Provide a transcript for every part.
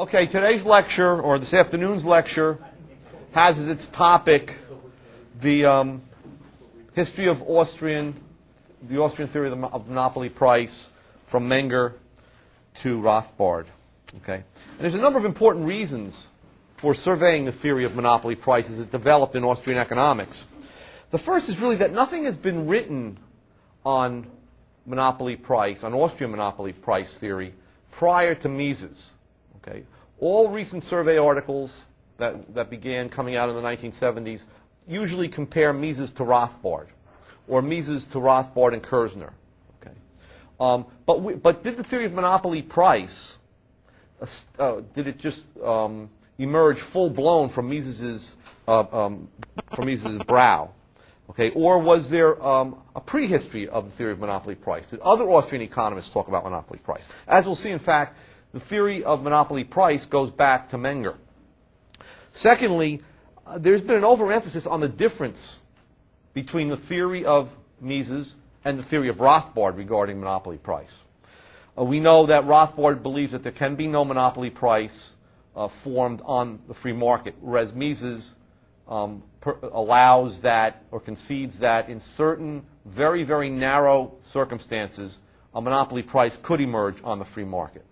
Okay, today's lecture, or this afternoon's lecture, has as its topic the history of the Austrian theory of monopoly price from Menger to Rothbard. Okay, and there's a number of important reasons for surveying the theory of monopoly price as it developed in Austrian economics. The first is really that nothing has been written on monopoly price, on Austrian monopoly price theory, prior to Mises. Okay. All recent survey articles that began coming out in the 1970s usually compare Mises to Rothbard, or Mises to Rothbard and Kerzner. Okay. But did the theory of monopoly price, did it just emerge full-blown from Mises's brow? Okay. Or was there a prehistory of the theory of monopoly price? Did other Austrian economists talk about monopoly price? As we'll see, in fact, the theory of monopoly price goes back to Menger. Secondly, there's been an overemphasis on the difference between the theory of Mises and the theory of Rothbard regarding monopoly price. We know that Rothbard believes that there can be no monopoly price formed on the free market, whereas Mises allows that or concedes that in certain very, very narrow circumstances, a monopoly price could emerge on the free market.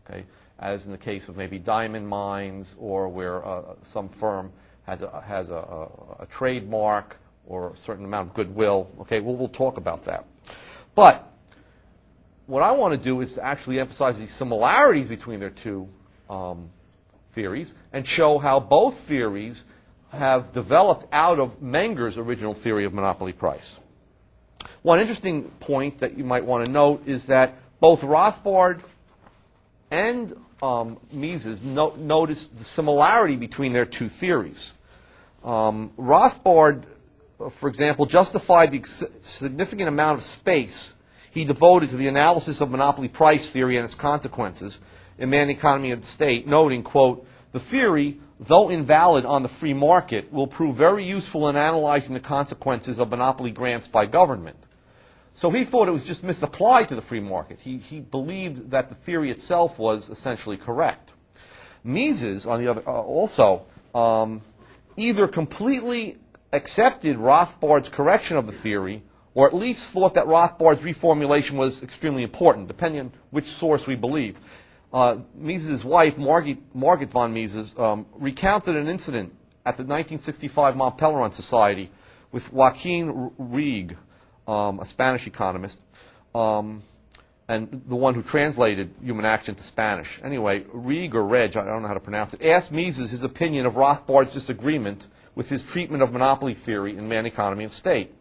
Okay, as in the case of maybe diamond mines, or where some firm has a trademark or a certain amount of goodwill. Okay, we'll talk about that. But what I want to do is to actually emphasize the similarities between their two theories and show how both theories have developed out of Menger's original theory of monopoly price. One interesting point that you might want to note is that both Rothbard and Mises noticed the similarity between their two theories. Rothbard, for example, justified the significant amount of space he devoted to the analysis of monopoly price theory and its consequences in Man, Economy, and the State, noting, quote, "The theory, though invalid on the free market, will prove very useful in analyzing the consequences of monopoly grants by government." So he thought it was just misapplied to the free market. He believed that the theory itself was essentially correct. Mises, on the other, also either completely accepted Rothbard's correction of the theory, or at least thought that Rothbard's reformulation was extremely important, depending on which source we believe. Mises' wife, Margit von Mises, recounted an incident at the 1965 Mont Pelerin Society with Joaquin Reg, a Spanish economist, and the one who translated Human Action to Spanish. Anyway, Reg, or Reg, I don't know how to pronounce it, asked Mises his opinion of Rothbard's disagreement with his treatment of monopoly theory in Man, Economy, and State.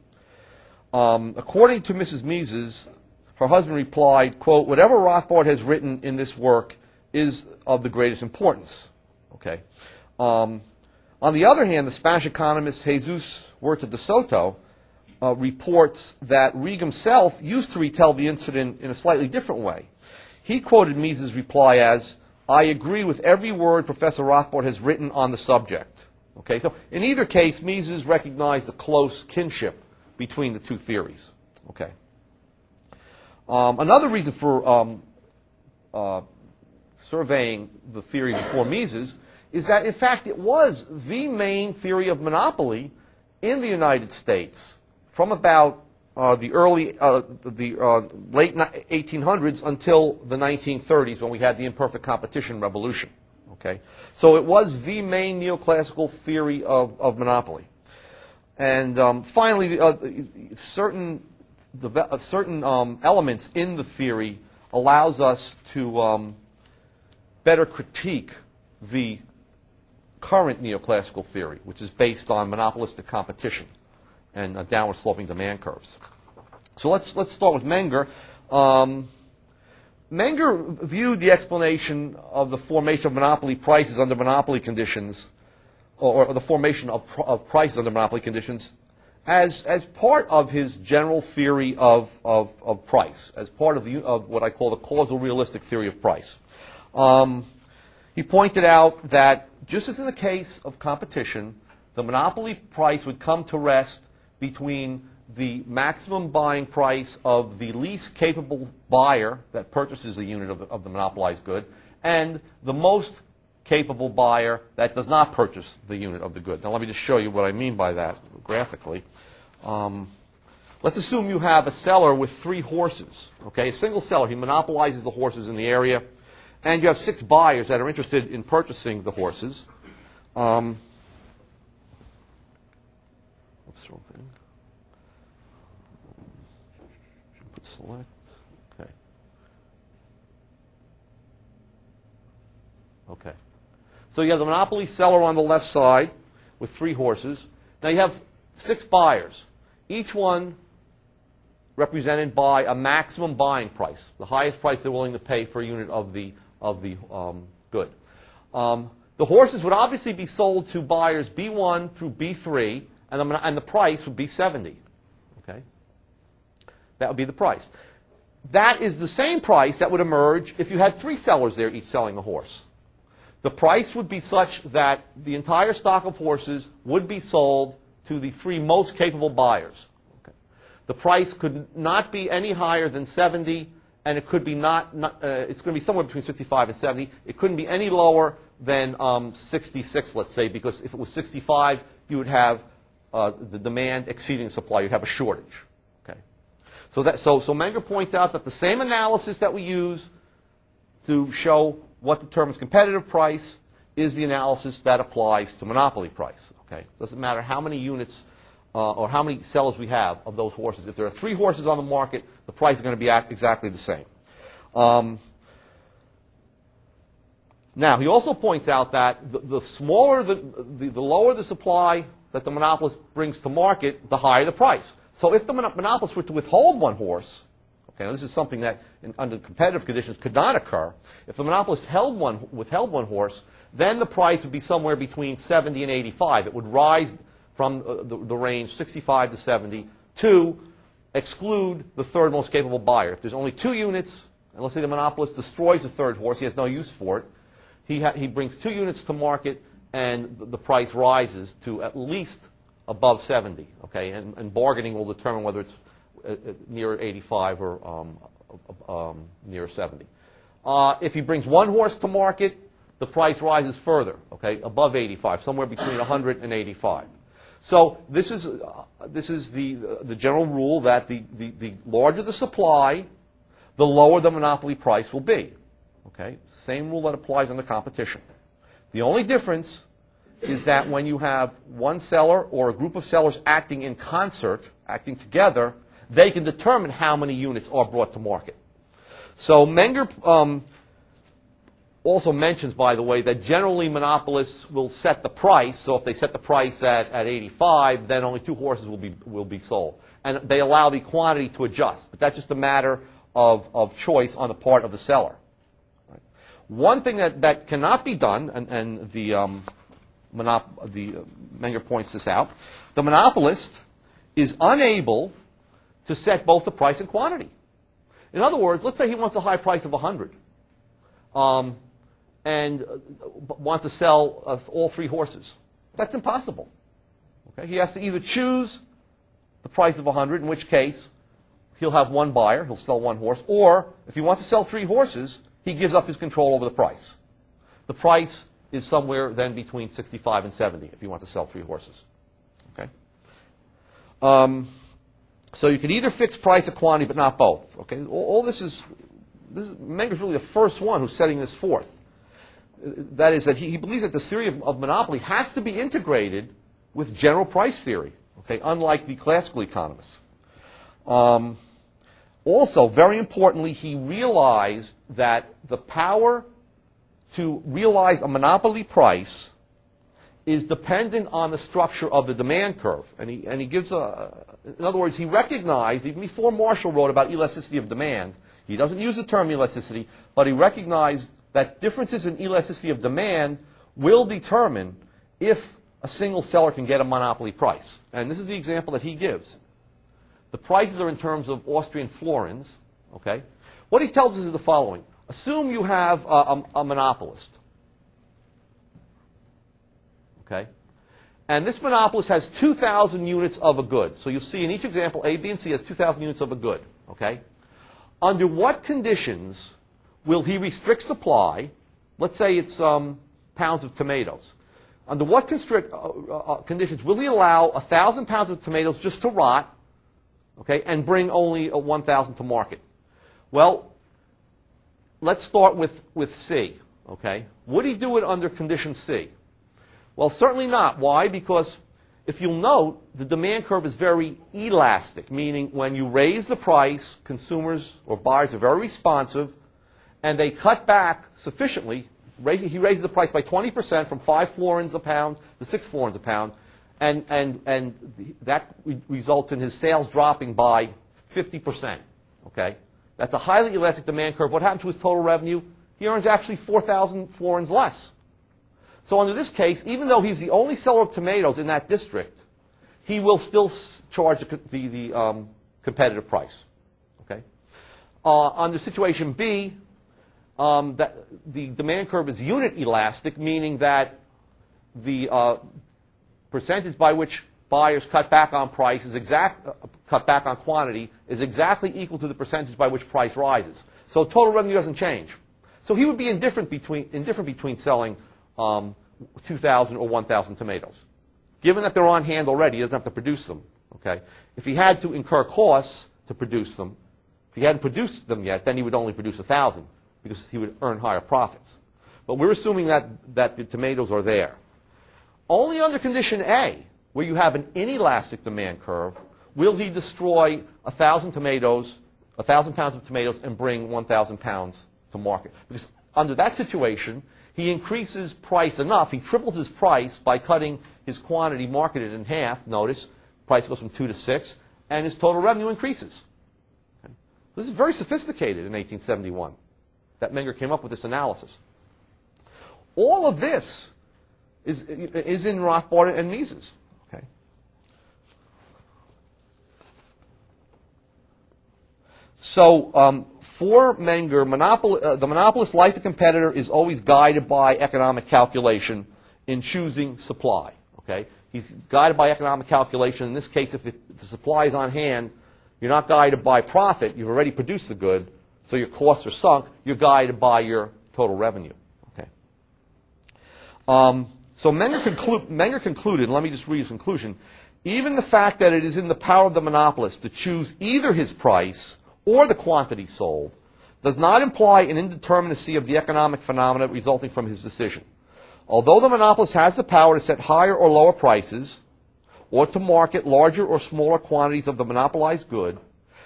According to Mrs. Mises, her husband replied, quote, "Whatever Rothbard has written in this work is of the greatest importance." Okay. On the other hand, the Spanish economist Jesus Huerta de Soto reports that Reg himself used to retell the incident in a slightly different way. He quoted Mises' reply as, "I agree with every word Professor Rothbard has written on the subject." Okay, so in either case, Mises recognized a close kinship between the two theories. Okay. Another reason for surveying the theory before Mises is that, in fact, it was the main theory of monopoly in the United States from about the late 1800s until the 1930s, when we had the imperfect competition revolution. Okay, so it was the main neoclassical theory of monopoly. And finally, certain elements in the theory allows us to better critique the current neoclassical theory, which is based on monopolistic competition and downward sloping demand curves. So let's start with Menger. Menger viewed the explanation of the formation of monopoly prices under monopoly conditions, or the formation of prices under monopoly conditions, as part of his general theory of price, as part of what I call the causal realistic theory of price. He pointed out that, just as in the case of competition, the monopoly price would come to rest between the maximum buying price of the least capable buyer that purchases a unit of the monopolized good and the most capable buyer that does not purchase the unit of the good. Now let me just show you what I mean by that graphically. Let's assume you have a seller with 3 horses, okay? A single seller. He monopolizes the horses in the area, and you have 6 buyers that are interested in purchasing the horses. Oops, wrong thing. Should put select. Okay. Okay. So you have the monopoly seller on the left side with 3 horses. Now you have 6 buyers, each one represented by a maximum buying price, the highest price they're willing to pay for a unit of the good. The horses would obviously be sold to buyers B1 through B3, and the price would be 70. Okay, that would be the price. That is the same price that would emerge if you had 3 sellers there, each selling a horse. The price would be such that the entire stock of horses would be sold to the 3 most capable buyers. Okay. The price could not be any higher than 70, and it could be it's going to be somewhere between 65 and 70. It couldn't be any lower than 66, let's say, because if it was 65, you would have the demand exceeding supply. You'd have a shortage. Okay. So Menger points out that the same analysis that we use to show what determines competitive price is the analysis that applies to monopoly price. Okay, it doesn't matter how many units or how many sellers we have of those horses. If there are 3 horses on the market, the price is going to be exactly the same. Now, he also points out that the lower the supply that the monopolist brings to market, the higher the price. So if the monopolist were to withhold 1 horse, okay, now this is something that under competitive conditions could not occur. If the monopolist withheld one horse, then the price would be somewhere between 70 and 85. It would rise from the range 65 to 70 to exclude the 3rd most capable buyer. If there's only 2 units, and let's say the monopolist destroys the 3rd horse, he has no use for it, he brings 2 units to market, and the price rises to at least above 70. Okay, and bargaining will determine whether it's near 85 or near 70. If he brings 1 horse to market, the price rises further, okay, above 85, somewhere between 100 and 85. So this is the general rule that the larger the supply, the lower the monopoly price will be. Okay, same rule that applies under competition. The only difference is that when you have 1 seller or a group of sellers acting in concert, acting together, they can determine how many units are brought to market. So Menger also mentions, by the way, that generally monopolists will set the price. So if they set the price at 85, then only 2 horses will be sold. And they allow the quantity to adjust. But that's just a matter of choice on the part of the seller. Right. One thing that cannot be done, and the Menger points this out, the monopolist is unable to set both the price and quantity. In other words, let's say he wants a high price of 100 and wants to sell all 3 horses. That's impossible. Okay? He has to either choose the price of 100, in which case he'll have 1 buyer, he'll sell 1 horse, or if he wants to sell 3 horses, he gives up his control over the price. The price is somewhere then between 65 and 70 if you want to sell 3 horses. Okay? So you can either fix price or quantity, but not both. Okay? All this is Menger's really the first one who's setting this forth. That is that he believes that this theory of monopoly has to be integrated with general price theory, okay, unlike the classical economists. Also, very importantly, he realized that the power to realize a monopoly price is dependent on the structure of the demand curve. And he gives in other words, he recognized, even before Marshall wrote about elasticity of demand, he doesn't use the term elasticity, but he recognized that differences in elasticity of demand will determine if a single seller can get a monopoly price. And this is the example that he gives. The prices are in terms of Austrian florins. Okay? What he tells us is the following. Assume you have a monopolist. Okay? And this monopolist has 2,000 units of a good. So you'll see in each example, A, B, and C has 2,000 units of a good. Okay? Under what conditions will he restrict supply let's say it's pounds of tomatoes. Under what conditions will he allow 1,000 pounds of tomatoes just to rot, okay, and bring only 1,000 to market? Well, let's start with C, okay? Would he do it under condition C? Well, certainly not. Why? Because if you'll note, the demand curve is very elastic, meaning when you raise the price, consumers or buyers are very responsive, and they cut back sufficiently. He raises the price by 20% from 5 florins a pound to 6 florins a pound, and that results in his sales dropping by 50%. Okay? That's a highly elastic demand curve. What happened to his total revenue? He earns actually 4,000 florins less. So under this case, even though he's the only seller of tomatoes in that district, he will still charge the competitive price. Okay? Under situation B, that the demand curve is unit elastic, meaning that the percentage by which buyers cut back on price is cut back on quantity is exactly equal to the percentage by which price rises. So total revenue doesn't change. So he would be indifferent between selling 2,000 or 1,000 tomatoes. Given that they're on hand already, he doesn't have to produce them. Okay? If he had to incur costs to produce them, if he hadn't produced them yet, then he would only produce 1,000 because he would earn higher profits. But we're assuming that the tomatoes are there. Only under condition A, where you have an inelastic demand curve, will he destroy 1,000 tomatoes, 1,000 pounds of tomatoes, and bring 1,000 pounds to market. Because under that situation, he increases price enough, he triples his price by cutting his quantity marketed in half. Notice, price goes from 2 to 6, and his total revenue increases. Okay. This is very sophisticated in 1871, that Menger came up with this analysis. All of this is in Rothbard and Mises. Okay. So for Menger, the monopolist, like the competitor, is always guided by economic calculation in choosing supply. Okay? He's guided by economic calculation. In this case, if the supply is on hand, you're not guided by profit. You've already produced the good, so your costs are sunk. You're guided by your total revenue. Okay. So Menger concluded, and let me just read his conclusion, even the fact that it is in the power of the monopolist to choose either his price or the quantity sold does not imply an indeterminacy of the economic phenomena resulting from his decision. Although the monopolist has the power to set higher or lower prices, or to market larger or smaller quantities of the monopolized good,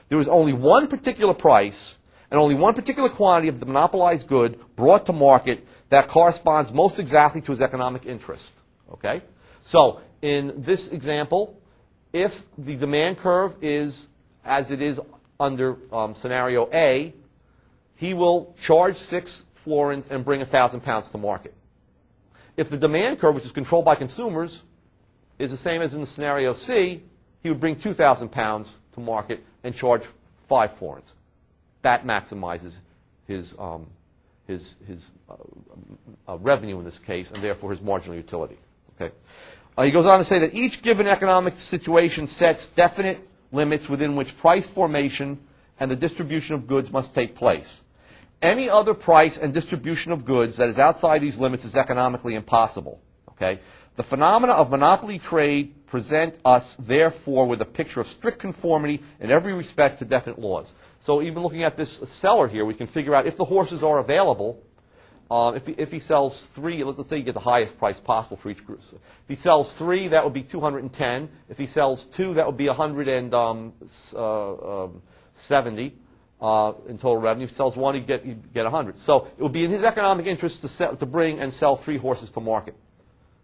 there is only one particular price and only one particular quantity of the monopolized good brought to market that corresponds most exactly to his economic interest. Okay? So in this example, if the demand curve is as it is under scenario A, he will charge 6 florins and bring 1,000 pounds to market. If the demand curve, which is controlled by consumers, is the same as in the scenario C, he would bring 2,000 pounds to market and charge 5 florins. That maximizes his revenue in this case, and therefore his marginal utility. Okay. He goes on to say that each given economic situation sets definite limits within which price formation and the distribution of goods must take place. Any other price and distribution of goods that is outside these limits is economically impossible. Okay? The phenomena of monopoly trade present us, therefore, with a picture of strict conformity in every respect to definite laws. So even looking at this seller here, we can figure out if the horses are available. If he sells 3, let's say you get the highest price possible for each group. If he sells 3, that would be 210. If he sells 2, that would be 170 in total revenue. If he sells 1, he'd get 100. So it would be in his economic interest to bring and sell 3 horses to market.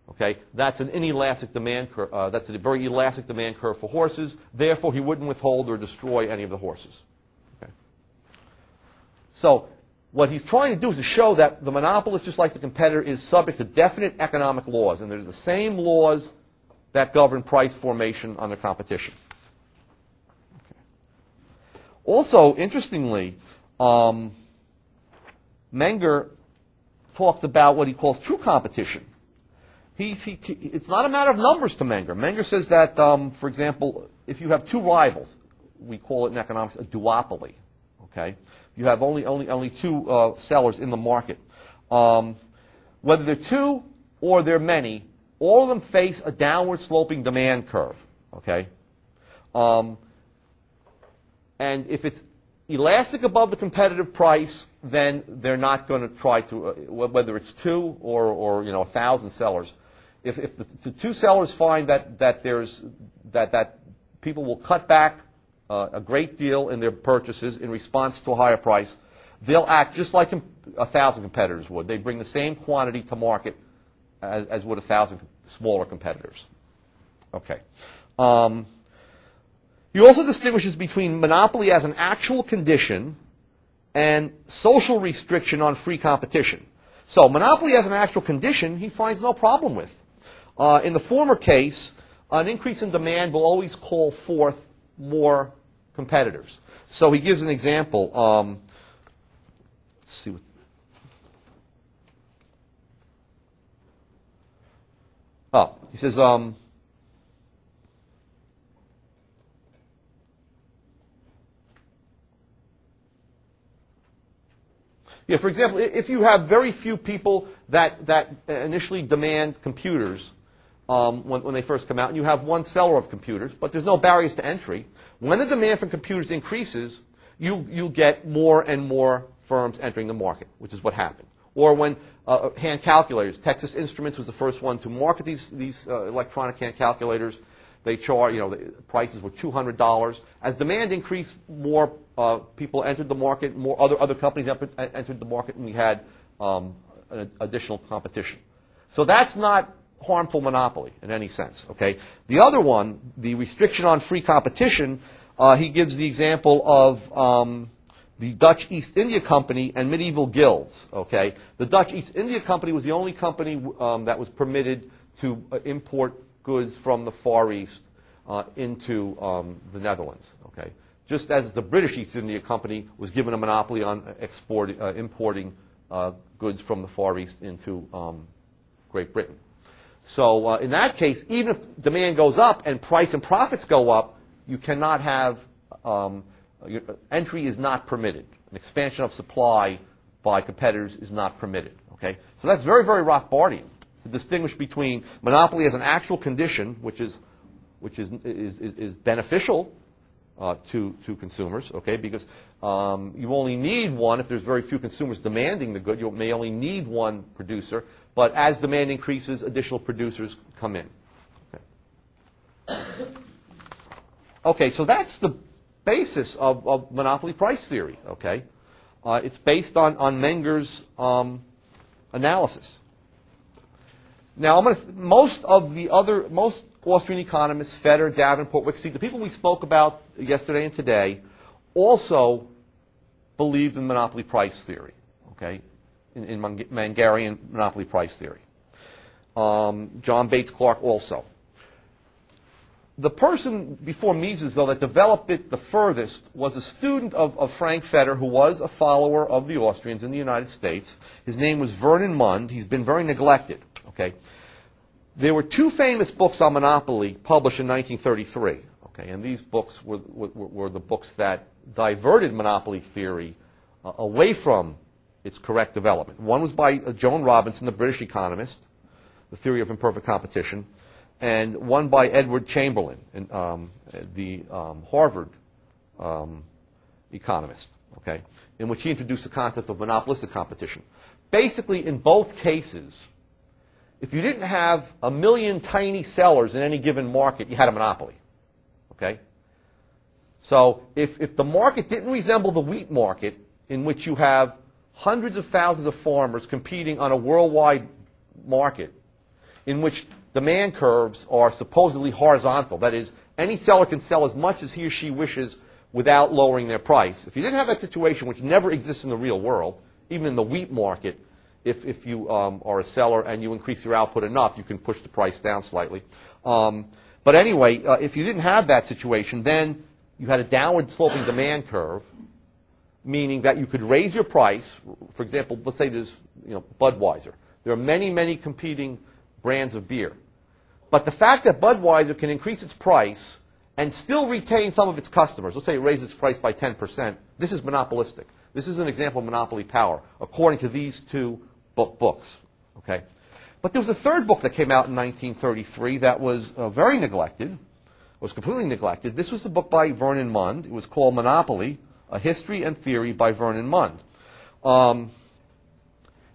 Okay, that's an inelastic demand curve. That's a very elastic demand curve for horses. Therefore, he wouldn't withhold or destroy any of the horses. Okay. So what he's trying to do is to show that the monopolist, just like the competitor, is subject to definite economic laws, and they're the same laws that govern price formation under competition. Okay. Also, interestingly, Menger talks about what he calls true competition. It's not a matter of numbers to Menger. Menger says that, for example, if you have 2 rivals, we call it in economics a duopoly. Okay, you have only 2 sellers in the market. Whether they're two or they're many, all of them face a downward sloping demand curve. Okay? And if it's elastic above the competitive price, then they're not going to try to, whether it's two or 1,000 sellers. If the two sellers find that people will cut back a great deal in their purchases in response to a higher price, they'll act just like 1,000 competitors would. They bring the same quantity to market as would 1,000 smaller competitors. Okay. He also distinguishes between monopoly as an actual condition and social restriction on free competition. So monopoly as an actual condition, he finds no problem with. In the former case, an increase in demand will always call forth more competitors. So he gives an example. Let's see what. He says, yeah, for example, if you have very few people that initially demand computers when they first come out, and you have one seller of computers, but there's no barriers to entry, when the demand for computers increases, you get more and more firms entering the market, which is what happened. Or when hand calculators, Texas Instruments was the first one to market these electronic hand calculators. They charge, the prices were $200. As demand increased, more people entered the market, more other companies entered the market, and we had an additional competition. So that's not harmful monopoly in any sense. Okay. The other one, the restriction on free competition, he gives the example of the Dutch East India Company and medieval guilds. Okay. The Dutch East India Company was the only company that was permitted to import goods from the Far East into the Netherlands. Okay. Just as the British East India Company was given a monopoly on importing goods from the Far East into Great Britain. So in that case, even if demand goes up and price and profits go up, you cannot have entry is not permitted. An expansion of supply by competitors is not permitted. Okay, so that's very, very Rothbardian to distinguish between monopoly as an actual condition, which is beneficial to consumers. Okay, because you only need one if there's very few consumers demanding the good. You may only need one producer, but as demand increases, additional producers come in. Okay, okay, so that's the basis of monopoly price theory. Okay, it's based on Menger's analysis. Now, most Austrian economists, Feder, Davenport, Wicksteed, the people we spoke about yesterday and today, also believed in monopoly price theory. Okay, in Mangerian monopoly price theory. John Bates Clark also. The person before Mises, though, that developed it the furthest was a student of Frank Feder, who was a follower of the Austrians in the United States. His name was Vernon Mund. He's been very neglected. Okay, there were two famous books on monopoly published in 1933. Okay, and these books were the books that diverted monopoly theory away from its correct development. One was by Joan Robinson, the British economist, The Theory of Imperfect Competition, and one by Edward Chamberlain, the Harvard economist, okay, in which he introduced the concept of monopolistic competition. Basically, in both cases, if you didn't have a million tiny sellers in any given market, you had a monopoly. Okay? So if the market didn't resemble the wheat market, in which you have hundreds of thousands of farmers competing on a worldwide market, in which demand curves are supposedly horizontal. That is, any seller can sell as much as he or she wishes without lowering their price. If you didn't have that situation, which never exists in the real world, even in the wheat market, if you are a seller and you increase your output enough, you can push the price down slightly. But anyway, if you didn't have that situation, then you had a downward sloping demand curve, meaning that you could raise your price. For example, let's say there's Budweiser. There are many, many competing brands of beer. But the fact that Budweiser can increase its price and still retain some of its customers, let's say it raises its price by 10%, this is monopolistic. This is an example of monopoly power, according to these two books. Okay? But there was a third book that came out in 1933 that was very neglected, was completely neglected. This was the book by Vernon Mund. It was called Monopoly, A History and Theory by Vernon Mund.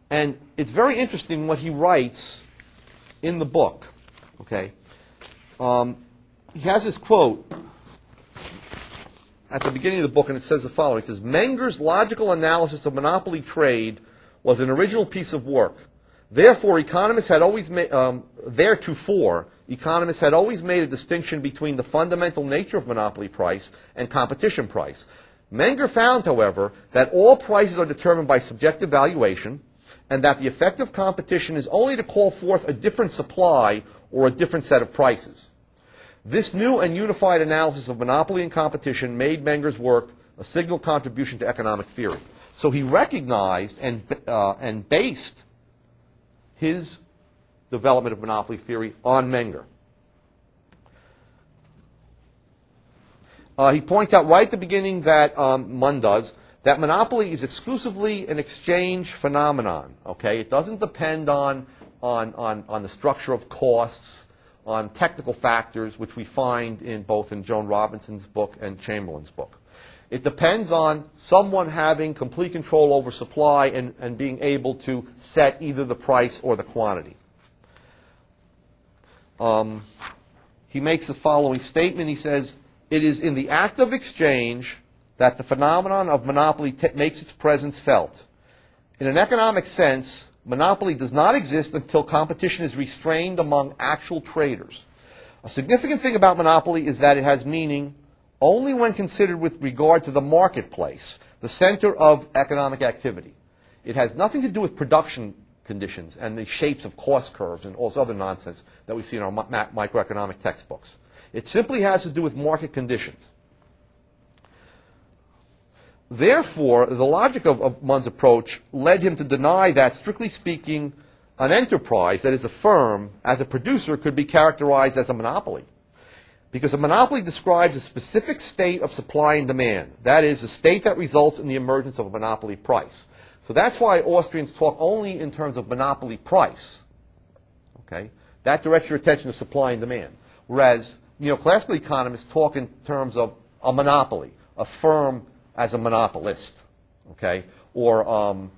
And it's very interesting what he writes in the book. Okay? He has this quote at the beginning of the book, and it says the following. It says, Menger's logical analysis of monopoly trade was an original piece of work. Theretofore, economists had always made a distinction between the fundamental nature of monopoly price and competition price. Menger found, however, that all prices are determined by subjective valuation, and that the effect of competition is only to call forth a different supply or a different set of prices. This new and unified analysis of monopoly and competition made Menger's work a signal contribution to economic theory. So he recognized and based his development of monopoly theory on Menger. He points out right at the beginning that Mund does, that monopoly is exclusively an exchange phenomenon. Okay, it doesn't depend on the structure of costs, on technical factors, which we find in both in Joan Robinson's book and Chamberlain's book. It depends on someone having complete control over supply and being able to set either the price or the quantity. He makes the following statement. He says, it is in the act of exchange that the phenomenon of monopoly makes its presence felt. In an economic sense, monopoly does not exist until competition is restrained among actual traders. A significant thing about monopoly is that it has meaning only when considered with regard to the marketplace, the center of economic activity. It has nothing to do with production conditions and the shapes of cost curves and all this other nonsense that we see in our microeconomic textbooks. It simply has to do with market conditions. Therefore, the logic of Mund's approach led him to deny that, strictly speaking, an enterprise, that is a firm, as a producer, could be characterized as a monopoly. Because a monopoly describes a specific state of supply and demand. That is, a state that results in the emergence of a monopoly price. So that's why Austrians talk only in terms of monopoly price. Okay? That directs your attention to supply and demand. Whereas neoclassical economists talk in terms of a monopoly, a firm as a monopolist, okay, or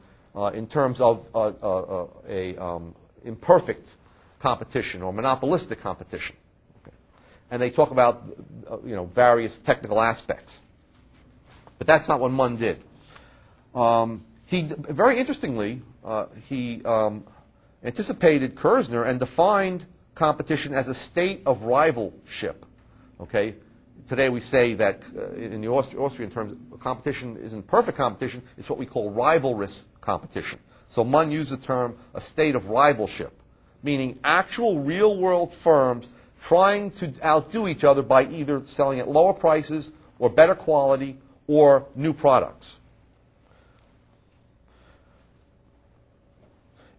in terms of imperfect competition or monopolistic competition, okay. And they talk about various technical aspects, but that's not what Mund did. He very interestingly he anticipated Kerzner and defined competition as a state of rivalship, okay. Today we say that in the Austrian terms, competition isn't perfect competition, it's what we call rivalrous competition. So Mund used the term a state of rivalship, meaning actual real-world firms trying to outdo each other by either selling at lower prices or better quality or new products.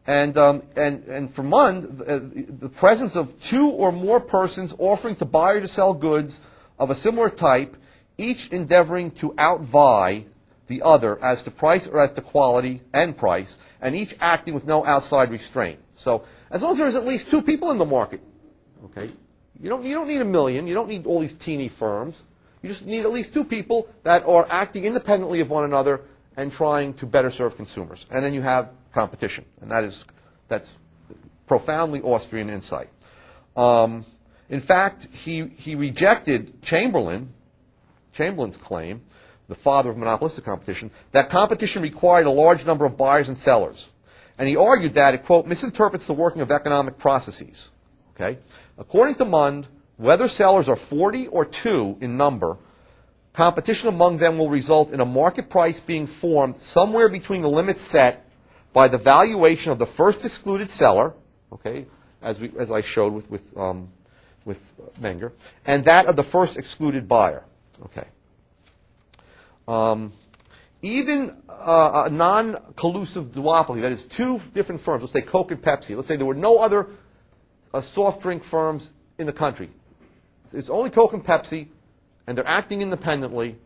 And for Mund, the presence of two or more persons offering to buy or to sell goods of a similar type, each endeavoring to outvie the other as to price or as to quality and price, and each acting with no outside restraint. So as long as there's at least two people in the market, okay, you don't need a million, you don't need all these teeny firms, you just need at least two people that are acting independently of one another and trying to better serve consumers. And then you have competition, and that's profoundly Austrian insight. In fact, he rejected Chamberlain's claim, the father of monopolistic competition, that competition required a large number of buyers and sellers. And he argued that it, quote, misinterprets the working of economic processes. Okay? According to Mund, whether sellers are 40 or 2 in number, competition among them will result in a market price being formed somewhere between the limits set by the valuation of the first excluded seller, okay, as I showed with Menger, and that of the first excluded buyer. Okay. Even a non-collusive duopoly, that is two different firms, let's say Coke and Pepsi, let's say there were no other soft drink firms in the country. It's only Coke and Pepsi, and they're acting independently,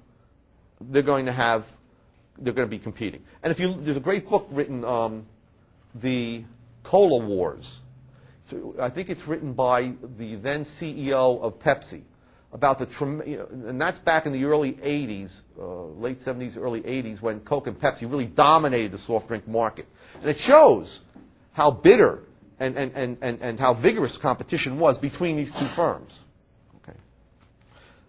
they're going to be competing. And there's a great book written, the Cola Wars. So I think it's written by the then CEO of Pepsi about and that's back in the early 80s, late 70s, early 80s, when Coke and Pepsi really dominated the soft drink market. And it shows how bitter and how vigorous competition was between these two firms. Okay.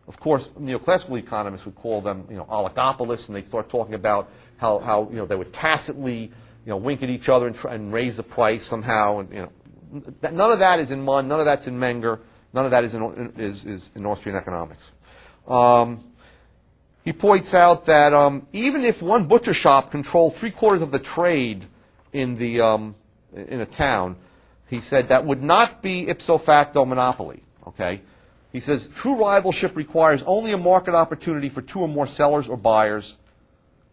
Of course, neoclassical economists would call them, oligopolists, and they'd start talking about how they would tacitly, wink at each other and raise the price somehow, and none of that is in Mund, none of that's in Menger, none of that is in Austrian economics. He points out that even if one butcher shop controlled 3/4 of the trade in a town, he said that would not be ipso facto monopoly. Okay, he says true rivalship requires only a market opportunity for two or more sellers or buyers,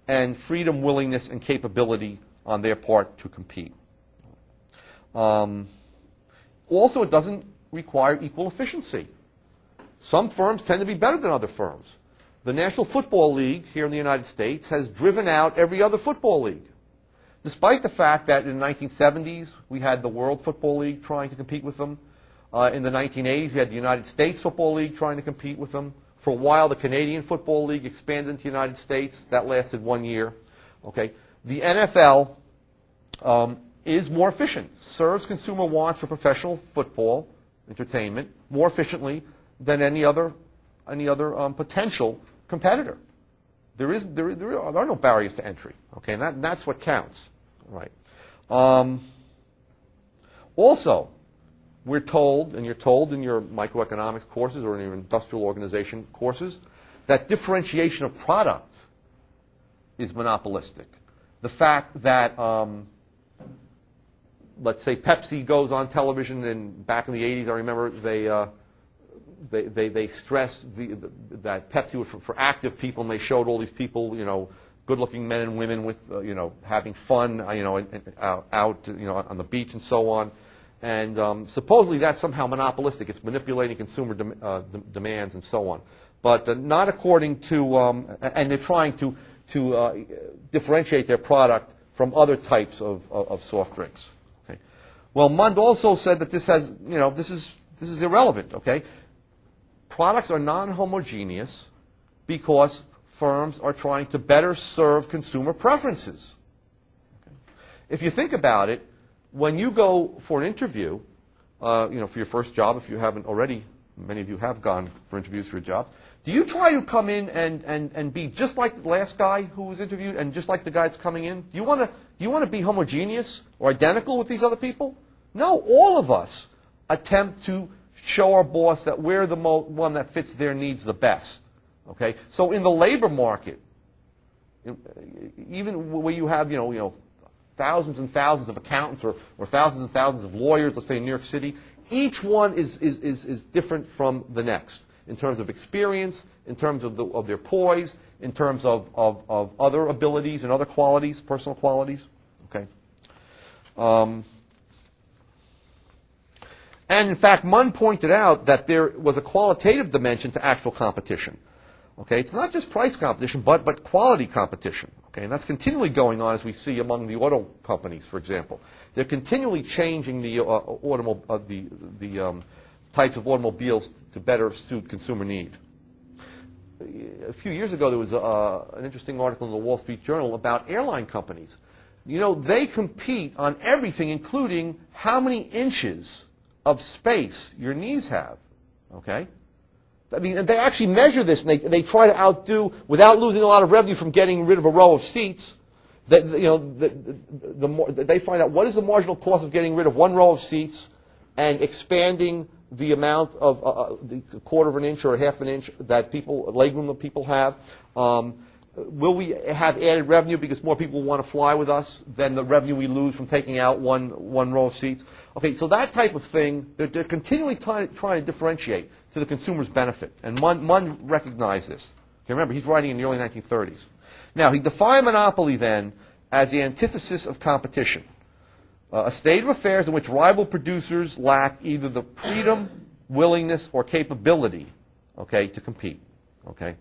and freedom, willingness, and capability on their part to compete. Also, it doesn't require equal efficiency. Some firms tend to be better than other firms. The National Football League here in the United States has driven out every other football league, despite the fact that in the 1970s we had the World Football League trying to compete with them. In the 1980s we had the United States Football League trying to compete with them. For a while the Canadian Football League expanded into the United States. That lasted 1 year. Okay. The NFL is more efficient, serves consumer wants for professional football entertainment more efficiently than any other potential competitor. There are no barriers to entry. Okay, and that's what counts, right? Also, we're told, and you're told in your microeconomics courses or in your industrial organization courses, that differentiation of product is monopolistic. The fact that let's say Pepsi goes on television, and back in the 80s, I remember they stressed that Pepsi was for active people, and they showed all these people, good-looking men and women with, having fun, out, on the beach and so on. And supposedly that's somehow monopolistic. It's manipulating consumer demands and so on. But not according to, and they're trying to differentiate their product from other types of soft drinks. Okay. Well, Mund also said that this has, this is irrelevant. Okay. Products are non-homogeneous because firms are trying to better serve consumer preferences. Okay. If you think about it, when you go for an interview, for your first job, if you haven't already, many of you have gone for interviews for a job, do you try to come in and be just like the last guy who was interviewed and just like the guy that's coming in? Do you want to be homogeneous or identical with these other people? No, all of us attempt to show our boss that we're the one that fits their needs the best. Okay? So in the labor market, even where you have, thousands and thousands of accountants or thousands and thousands of lawyers, let's say in New York City, each one is different from the next in terms of experience, in terms of their poise, in terms of other abilities and other qualities, personal qualities. Okay. And in fact, Mund pointed out that there was a qualitative dimension to actual competition. Okay, it's not just price competition, but quality competition. Okay, and that's continually going on as we see among the auto companies, for example. They're continually changing the types of automobiles to better suit consumer need. A few years ago, there was an interesting article in the Wall Street Journal about airline companies. They compete on everything, including how many inches of space your knees have. Okay? I mean, and they actually measure this, and they try to outdo, without losing a lot of revenue from getting rid of a row of seats. They find out what is the marginal cost of getting rid of one row of seats and expanding the amount of the quarter of an inch or a half an inch that legroom that people have. Will we have added revenue because more people want to fly with us than the revenue we lose from taking out one row of seats? Okay, so that type of thing, they're continually trying to differentiate to the consumer's benefit. And Mund recognized this. Okay, remember, he's writing in the early 1930s. Now, he defined monopoly then as the antithesis of competition, a state of affairs in which rival producers lack either the freedom, willingness, or capability, okay, to compete. Okay.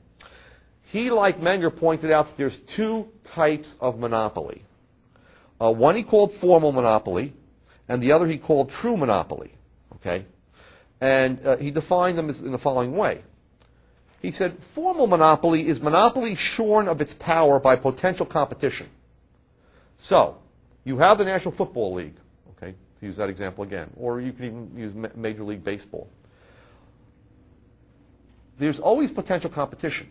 He, like Menger, pointed out that there's two types of monopoly. One he called formal monopoly, and the other he called true monopoly. Okay? And he defined them in the following way. He said, formal monopoly is monopoly shorn of its power by potential competition. So, you have the National Football League, okay, to use that example again, or you can even use Major League Baseball. There's always potential competition.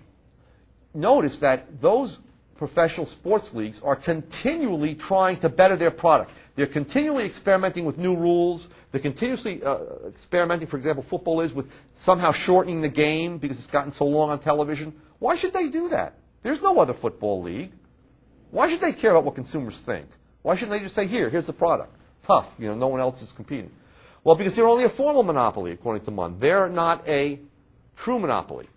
Notice that those professional sports leagues are continually trying to better their product. They're continually experimenting with new rules. They're continuously experimenting, for example, football is, with somehow shortening the game because it's gotten so long on television. Why should they do that? There's no other football league. Why should they care about what consumers think? Why shouldn't they just say, here's the product? Tough, no one else is competing. Well, because they're only a formal monopoly, according to Mund. They're not a true monopoly.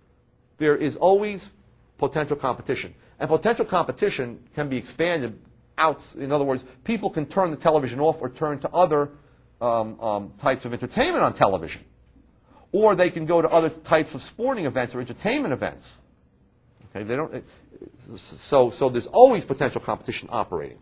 There is always potential competition. And potential competition can be expanded out. In other words, people can turn the television off or turn to other types of entertainment on television. Or they can go to other types of sporting events or entertainment events. Okay, they don't. So there's always potential competition operating.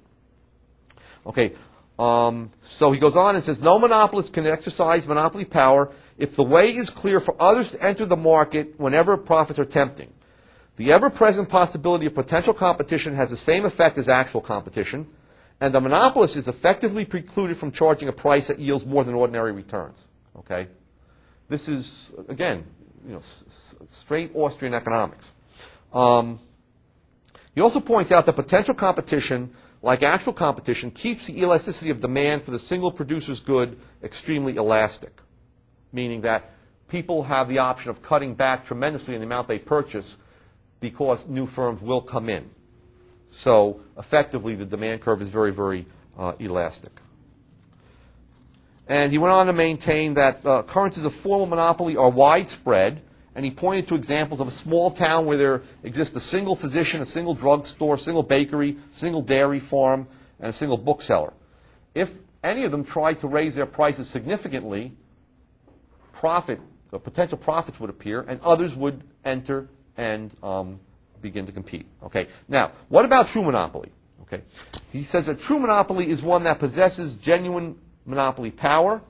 Okay, so he goes on and says, no monopolist can exercise monopoly power if the way is clear for others to enter the market whenever profits are tempting. The ever-present possibility of potential competition has the same effect as actual competition, and the monopolist is effectively precluded from charging a price that yields more than ordinary returns. Okay, this is again, straight Austrian economics. He also points out that potential competition, like actual competition, keeps the elasticity of demand for the single producer's good extremely elastic, meaning that people have the option of cutting back tremendously in the amount they purchase because new firms will come in. So effectively, the demand curve is very, very elastic. And he went on to maintain that occurrences of formal monopoly are widespread, and he pointed to examples of a small town where there exists a single physician, a single drugstore, a single bakery, a single dairy farm, and a single bookseller. If any of them tried to raise their prices significantly, potential profits would appear, and others would enter and begin to compete. Okay. Now, what about true monopoly? Okay. He says that true monopoly is one that possesses genuine monopoly power.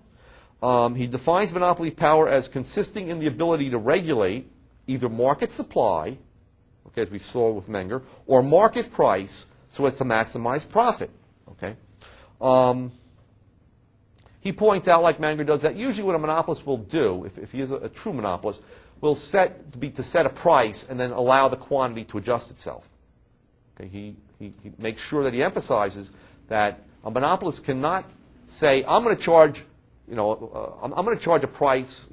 He defines monopoly power as consisting in the ability to regulate either market supply, okay, as we saw with Menger, or market price so as to maximize profit. Okay. He points out, like Manger does, that usually what a monopolist will do, if he is a true monopolist, will set a price and then allow the quantity to adjust itself. Okay, he makes sure that he emphasizes that a monopolist cannot say, I'm going to charge, I'm going to charge a price,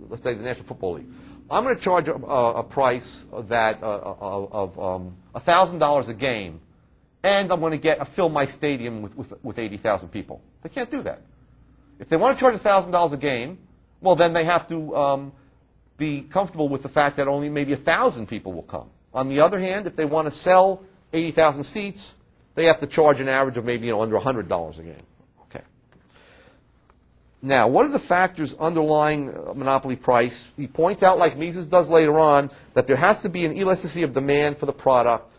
let's say the National Football League. I'm going to charge a price that of $1,000 a game, and I'm going to fill my stadium with 80,000 people. They can't do that. If they want to charge $1,000 a game, well, then they have to be comfortable with the fact that only maybe 1,000 people will come. On the other hand, if they want to sell 80,000 seats, they have to charge an average of maybe under $100 a game. Okay. Now, what are the factors underlying monopoly price? He points out, like Mises does later on, that there has to be an elasticity of demand for the product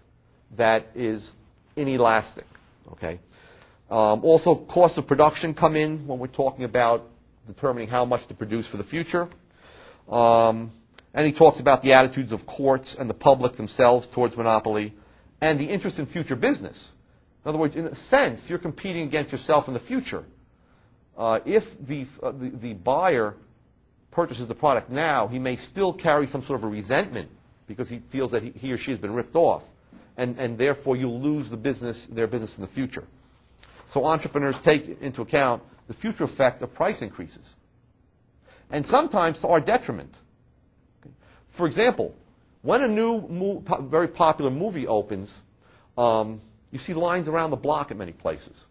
that is inelastic. Okay. Also, costs of production come in when we're talking about determining how much to produce for the future. And he talks about the attitudes of courts and the public themselves towards monopoly and the interest in future business. In other words, in a sense, you're competing against yourself in the future. If the buyer purchases the product now, he may still carry some sort of a resentment because he feels that he or she has been ripped off. And therefore, you'll lose their business in the future. So entrepreneurs take into account the future effect of price increases. And sometimes to our detriment. For example, when a new, very popular movie opens, you see lines around the block at many places.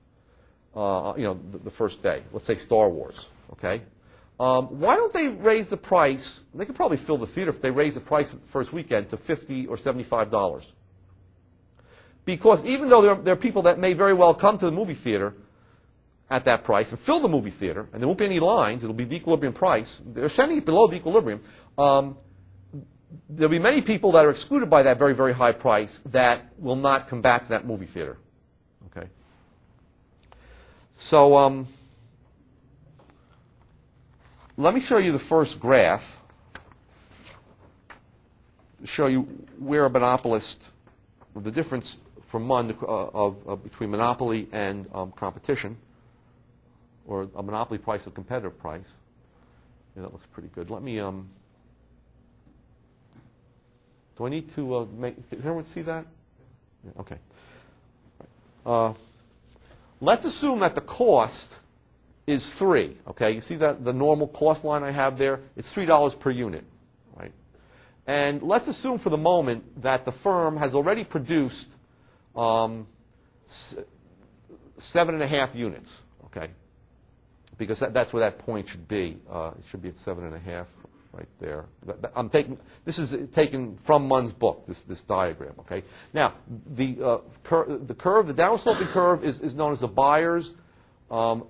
The first day, let's say Star Wars. Okay, why don't they raise the price? They could probably fill the theater if they raise the price the first weekend to $50 or $75. Because even though there are people that may very well come to the movie theater at that price and fill the movie theater, and there won't be any lines, it'll be the equilibrium price, they're sending it below the equilibrium, there'll be many people that are excluded by that very, very high price that will not come back to that movie theater. Okay? So let me show you the first graph to show you where a monopolist, the difference from Mund between monopoly and competition, or a monopoly price or competitive price. Yeah, that looks pretty good. Let me, do I need to can everyone see that? Yeah, okay. Let's assume that the cost is 3, okay? You see that the normal cost line I have there? It's $3 per unit, right? And let's assume for the moment that the firm has already produced 7.5 units, okay? Because that's where that point should be. It should be at 7.5 right there. This is taken from Mund's book, this diagram, okay? Now, the curve, the downward sloping curve is known as the buyer's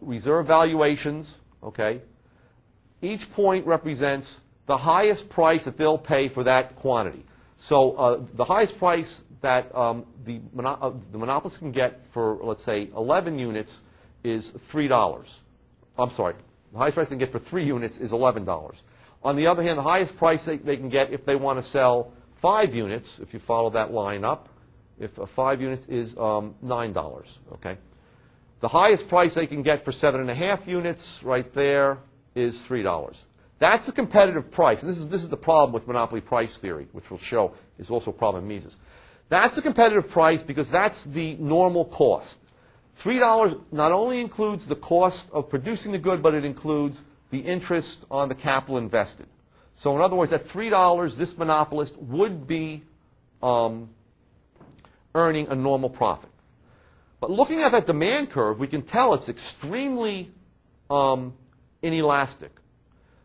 reserve valuations, okay? Each point represents the highest price that they'll pay for that quantity. So the highest price that the monopolist can get for, let's say, 11 units is $3. I'm sorry, the highest price they can get for 3 units is $11. On the other hand, the highest price they can get if they want to sell 5 units, if you follow that line up, if 5 units is $9, okay? The highest price they can get for 7.5 units right there is $3. That's the competitive price. And this is the problem with monopoly price theory, which we'll show is also a problem in Mises. That's the competitive price because that's the normal cost. $3 not only includes the cost of producing the good, but it includes the interest on the capital invested. So in other words, at $3, this monopolist would be earning a normal profit. But looking at that demand curve, we can tell it's extremely inelastic.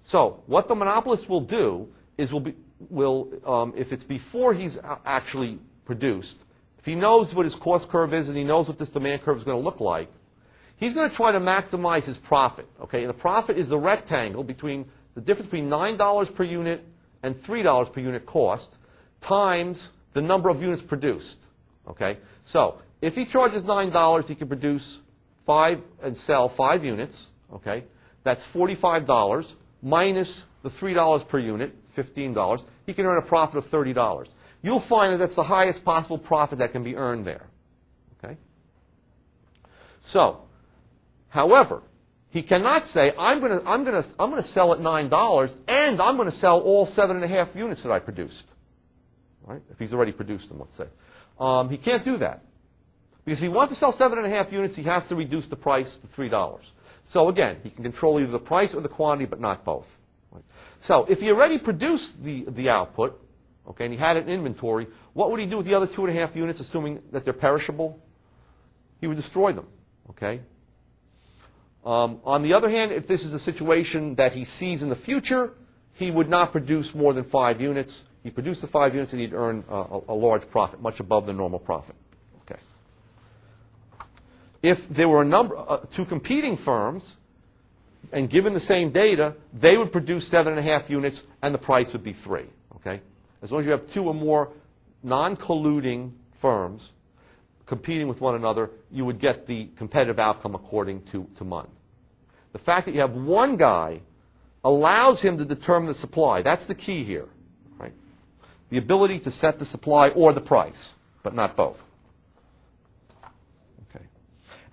So what the monopolist will do is if it's before he's actually produced, if he knows what his cost curve is and he knows what this demand curve is going to look like, he's going to try to maximize his profit. Okay, and the profit is the rectangle between the difference between $9 per unit and $3 per unit cost times the number of units produced. Okay, so if he charges $9, he can produce 5 and sell 5 units. Okay, that's $45 minus the $3 per unit, $15. He can earn a profit of $30. You'll find that that's the highest possible profit that can be earned there. Okay. So, however, he cannot say I'm going to sell at $9 and I'm going to sell all 7.5 units that I produced. Right? If he's already produced them, let's say. He can't do that. Because if he wants to sell 7.5 units, he has to reduce the price to $3. So again, he can control either the price or the quantity, but not both. Right? So if he already produced the output, okay, and he had it in inventory, what would he do with the other 2.5 units, assuming that they're perishable? He would destroy them. Okay. On the other hand, if this is a situation that he sees in the future, he would not produce more than 5 units. He'd produce the 5 units and he'd earn a large profit, much above the normal profit. Okay. If there were two competing firms, and given the same data, they would produce 7.5 units and the price would be 3. Okay. As long as you have 2 or more non-colluding firms competing with one another, you would get the competitive outcome according to Mund. The fact that you have one guy allows him to determine the supply. That's the key here. Right? The ability to set the supply or the price, but not both. Okay.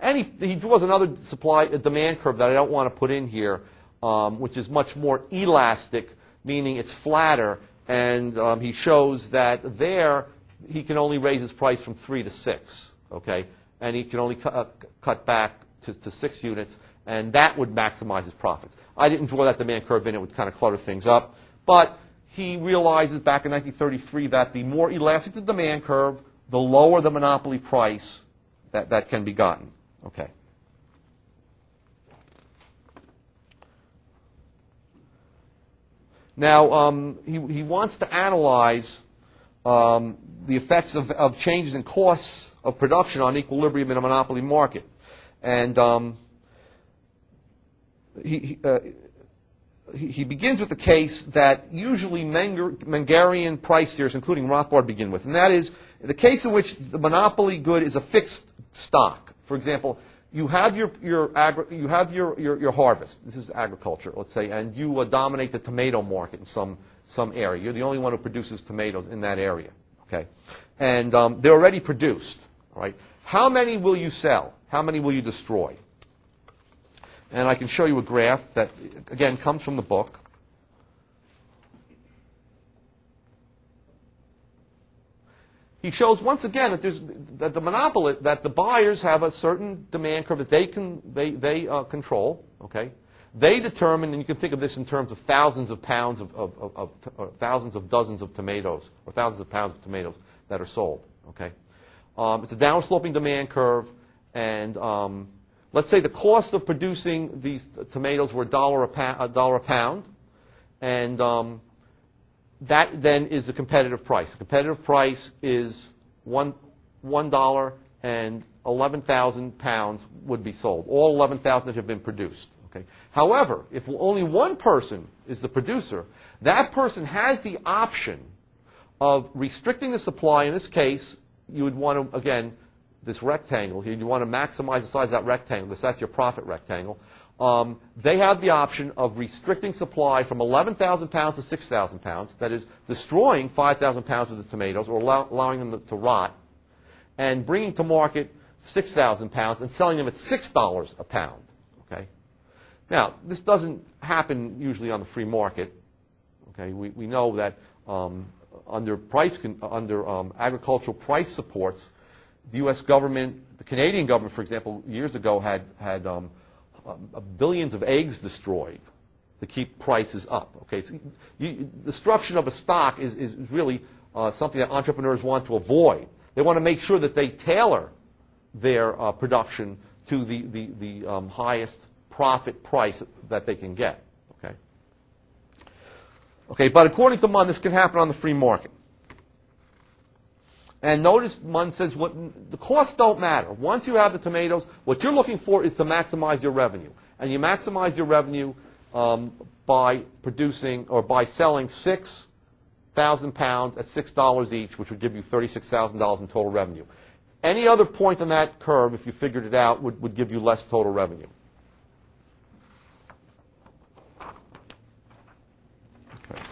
And he draws another demand curve that I don't want to put in here, which is much more elastic, meaning it's flatter. And he shows that there he can only raise his price from 3 to 6, okay? And he can only cut back to 6 units, and that would maximize his profits. I didn't draw that demand curve in. It would kind of clutter things up. But he realizes back in 1933 that the more elastic the demand curve, the lower the monopoly price that can be gotten, okay? Now, he wants to analyze the effects of changes in costs of production on equilibrium in a monopoly market. And he begins with the case that usually Mengerian price theorists, including Rothbard, begin with. And that is the case in which the monopoly good is a fixed stock. For example, you have your harvest. This is agriculture, let's say, and you dominate the tomato market in some area. You're the only one who produces tomatoes in that area, okay? And they're already produced, all right? How many will you sell? How many will you destroy? And I can show you a graph that, again, comes from the book. He shows once again that the buyers have a certain demand curve that they control. Okay, they determine, and you can think of this in terms of thousands of pounds or thousands of dozens of tomatoes, or thousands of pounds of tomatoes that are sold. Okay, it's a downward sloping demand curve, and let's say the cost of producing these tomatoes were $1 a pound, and that then is the competitive price. The competitive price is $1 and 11,000 pounds would be sold. All 11,000 that have been produced. Okay. However, if only one person is the producer, that person has the option of restricting the supply. In this case, you would want to, again, this rectangle here, you want to maximize the size of that rectangle because that's your profit rectangle. They have the option of restricting supply from 11,000 pounds to 6,000 pounds, that is, destroying 5,000 pounds of the tomatoes or allowing them to rot, and bringing to market 6,000 pounds and selling them at $6 a pound. Okay? Now, this doesn't happen usually on the free market. Okay? We know that under agricultural price supports, the U.S. government, the Canadian government, for example, years ago had billions of eggs destroyed to keep prices up. Okay, so destruction of a stock is really something that entrepreneurs want to avoid. They want to make sure that they tailor their production to the highest profit price that they can get. Okay. Okay, but according to Mund, this can happen on the free market. And notice Mund says the costs don't matter. Once you have the tomatoes, what you're looking for is to maximize your revenue. And you maximize your revenue by producing or by selling 6,000 pounds at $6 each, which would give you $36,000 in total revenue. Any other point on that curve, if you figured it out, would give you less total revenue. Okay.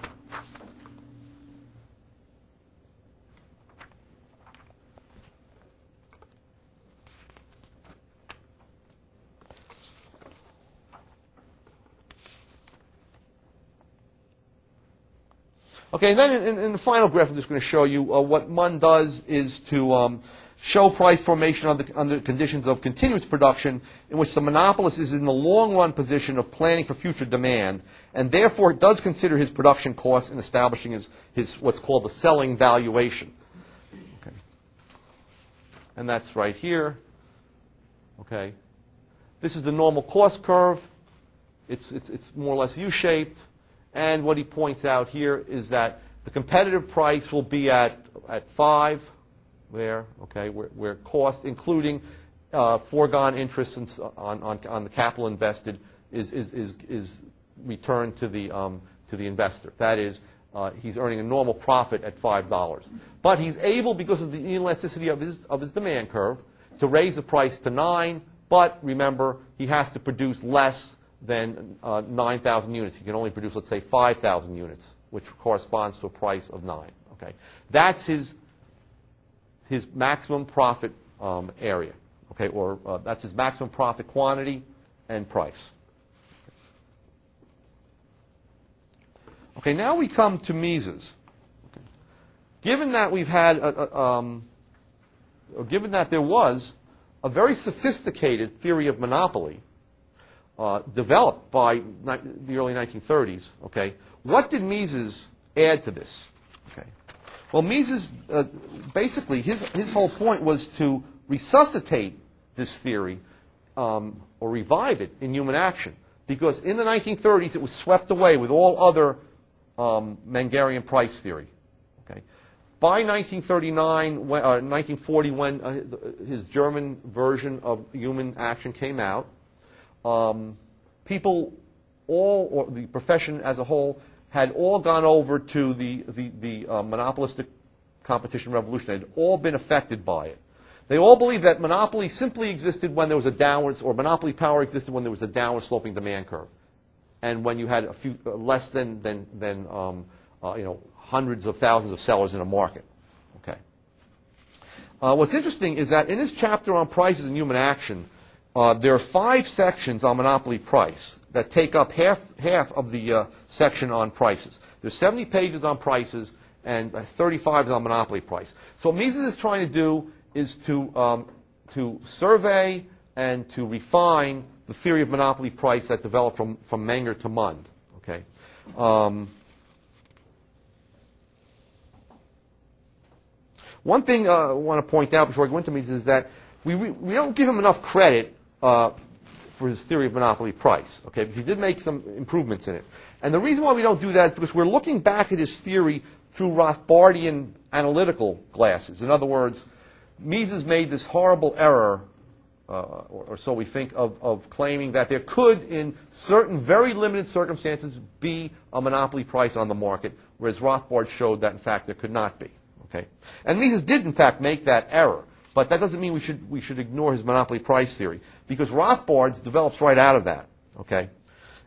Okay, and then in the final graph, I'm just going to show you what Mund does is to show price formation under conditions of continuous production in which the monopolist is in the long-run position of planning for future demand, and therefore does consider his production costs in establishing his what's called the selling valuation. Okay. And that's right here. Okay. This is the normal cost curve. It's more or less U-shaped. And what he points out here is that the competitive price will be at 5 there, okay, where cost, including foregone interest on the capital invested, is returned to the investor. That is, he's earning a normal profit at $5. But he's able, because of the elasticity of his demand curve, to raise the price to 9. But remember, he has to produce less than 9,000 units. He can only produce, let's say, 5,000 units, which corresponds to a price of 9. Okay, that's his maximum profit area. Okay, or that's his maximum profit quantity and price. Okay, now we come to Mises. Okay. Given that we've had, given that there was a very sophisticated theory of monopoly developed by the early 1930s, okay, what did Mises add to this? Okay. Well, Mises, basically, his whole point was to resuscitate this theory or revive it in human action, because in the 1930s it was swept away with all other Mengerian price theory. Okay. By 1940, when his German version of human action came out, people, or the profession as a whole, had all gone over to the monopolistic competition revolution. They had all been affected by it. They all believe that monopoly simply existed when there was a downwards, or monopoly power existed when there was a downward sloping demand curve, and when you had a few less than hundreds of thousands of sellers in a market. Okay. What's interesting is that in this chapter on prices and human action, there are 5 sections on monopoly price that take up half of the section on prices. There's 70 pages on prices and 35 is on monopoly price. So what Mises is trying to do is to survey and to refine the theory of monopoly price that developed from Menger to Mund. Okay. One thing I want to point out before I go into Mises is that we don't give him enough credit for his theory of monopoly price. Okay, because he did make some improvements in it. And the reason why we don't do that is because we're looking back at his theory through Rothbardian analytical glasses. In other words, Mises made this horrible error, or so we think, of claiming that there could, in certain very limited circumstances, be a monopoly price on the market, whereas Rothbard showed that, in fact, there could not be. Okay? And Mises did, in fact, make that error. But that doesn't mean we should ignore his monopoly price theory, because Rothbard's develops right out of that. Okay?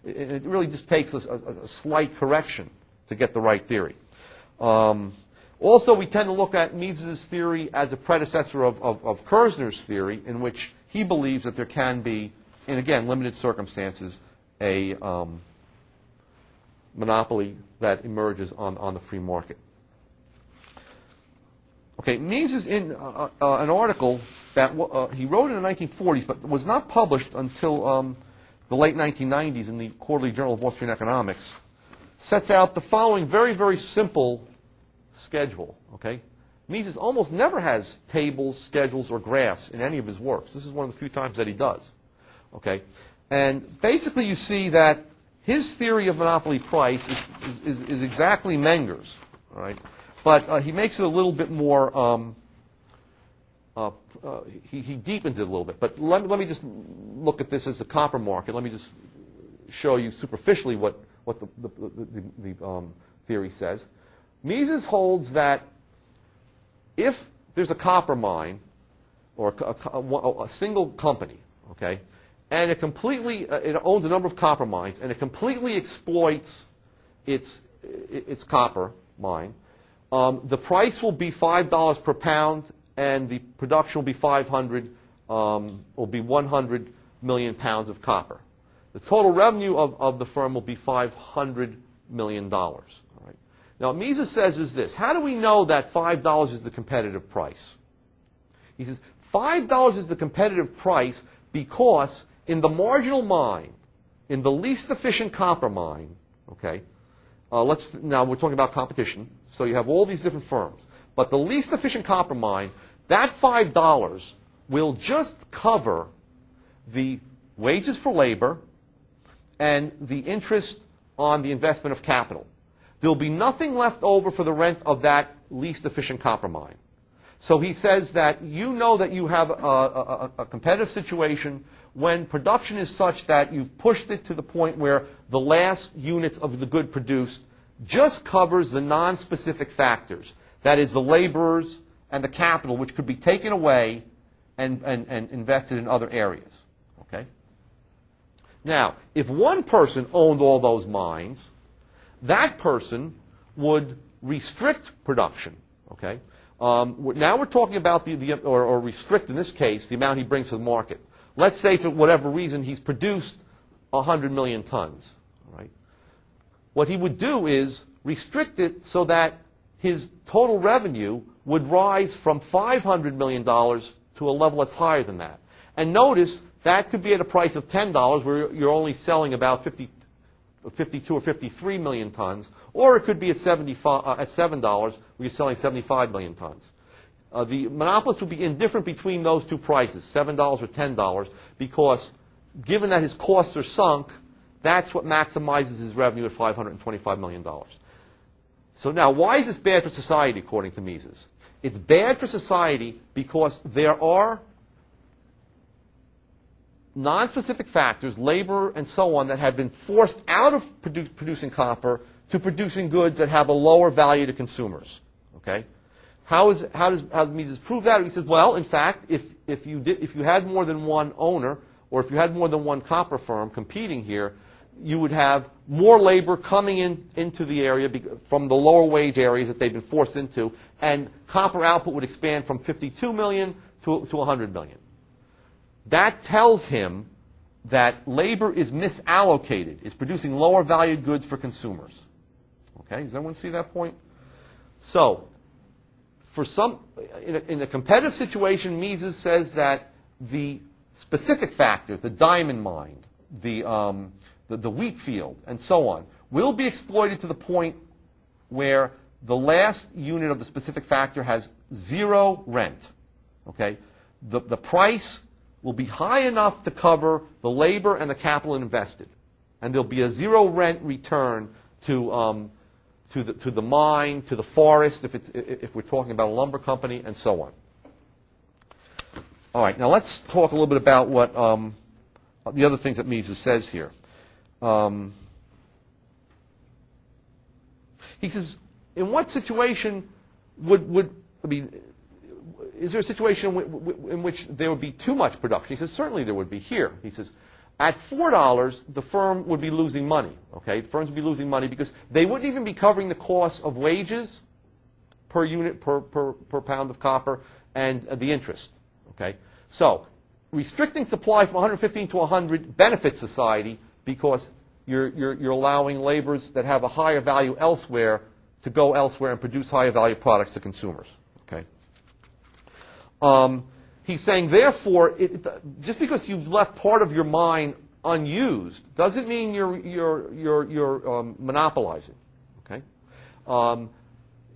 It really just takes a slight correction to get the right theory. Also, we tend to look at Mises' theory as a predecessor of Kerzner's theory, in which he believes that there can be, in, again, limited circumstances, a monopoly that emerges on the free market. Okay, Mises, in an article that he wrote in the 1940s, but was not published until the late 1990s in the Quarterly Journal of Austrian Economics, sets out the following very, very simple schedule. Okay, Mises almost never has tables, schedules, or graphs in any of his works. This is one of the few times that he does. Okay, and basically you see that his theory of monopoly price is exactly Menger's. All right. But he makes it a little bit more, he deepens it a little bit. But let me just look at this as the copper market. Let me just show you superficially what the theory says. Mises holds that if there's a copper mine, or a single company, okay, and it owns a number of copper mines, and it completely exploits its copper mine, the price will be $5 per pound, and the production will be 100 million pounds of copper. The total revenue of the firm will be $500 million. All right. Now, what Mises says is this. How do we know that $5 is the competitive price? He says, $5 is the competitive price because in the marginal mine, in the least efficient copper mine, okay, now we're talking about competition, so you have all these different firms. But the least efficient copper mine, that $5 will just cover the wages for labor and the interest on the investment of capital. There'll be nothing left over for the rent of that least efficient copper mine. So he says that you know that you have a competitive situation when production is such that you've pushed it to the point where the last units of the good produced just covers the non-specific factors. That is, the laborers and the capital, which could be taken away and invested in other areas. Okay? Now, if one person owned all those mines, that person would restrict production. Okay? Now we're talking about or restrict, in this case, the amount he brings to the market. Let's say, for whatever reason, he's produced 100 million tons. Right? What he would do is restrict it so that his total revenue would rise from $500 million to a level that's higher than that. And notice, that could be at a price of $10, where you're only selling about 52 or 53 million tons, or it could be at $7, where you're selling 75 million tons. The monopolist would be indifferent between those two prices, $7 or $10, because given that his costs are sunk, that's what maximizes his revenue at $525 million. So now, why is this bad for society, according to Mises? It's bad for society because there are non-specific factors, labor and so on, that have been forced out of producing copper to producing goods that have a lower value to consumers. Okay? how does Mises prove that? He says, well, in fact, if you had more than one owner, or if you had more than one copper firm competing here, you would have more labor coming into the area from the lower wage areas that they've been forced into, and copper output would expand from 52 million to 100 million. That tells him that labor is misallocated, is producing lower valued goods for consumers. Okay, does everyone see that point? So, in a competitive situation, Mises says that the specific factor, the diamond mine, the wheat field, and so on, will be exploited to the point where the last unit of the specific factor has zero rent. Okay? The price will be high enough to cover the labor and the capital invested. And there'll be a zero rent return to the mine, to the forest, if we're talking about a lumber company, and so on. All right, now let's talk a little bit about what the other things that Mises says here. He says, in what situation is there a situation in which there would be too much production? He says, certainly there would be here. He says, at $4, the firm would be losing money. Okay, the firms would be losing money because they wouldn't even be covering the cost of wages per unit, per pound of copper, and the interest. Okay, so restricting supply from 115 to 100 benefits society because you're allowing laborers that have a higher value elsewhere to go elsewhere and produce higher value products to consumers. Okay. He's saying, therefore, just because you've left part of your mine unused doesn't mean you're monopolizing. Okay.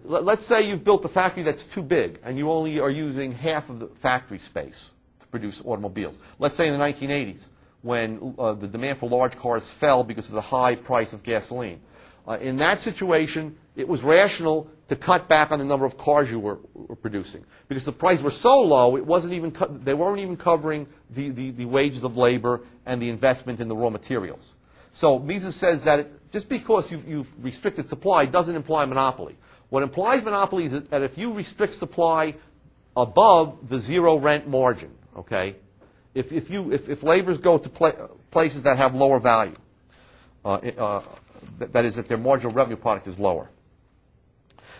Let's say you've built a factory that's too big and you only are using half of the factory space to produce automobiles. Let's say in the 1980s when the demand for large cars fell because of the high price of gasoline. In that situation, it was rational to cut back on the number of cars you were producing because the prices were so low, they weren't even covering the wages of labor and the investment in the raw materials. So Mises says that just because you've restricted supply doesn't imply monopoly. What implies monopoly is that if you restrict supply above the zero rent margin, okay, if laborers go to places that have lower value, that is, that their marginal revenue product is lower.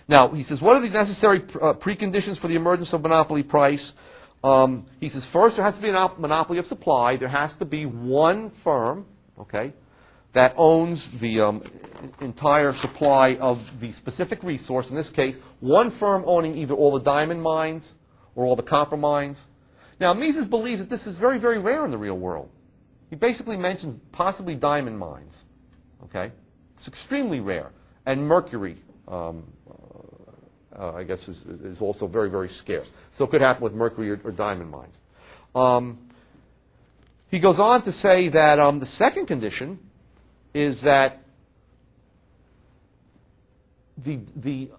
Now, he says, what are the necessary preconditions for the emergence of monopoly price? He says, first, there has to be a monopoly of supply. There has to be one firm, okay, that owns the entire supply of the specific resource. In this case, one firm owning either all the diamond mines or all the copper mines. Now, Mises believes that this is very, very rare in the real world. He basically mentions possibly diamond mines, okay? It's extremely rare. And mercury, I guess, is also very, very scarce. So it could happen with mercury or diamond mines. He goes on to say that the second condition is that the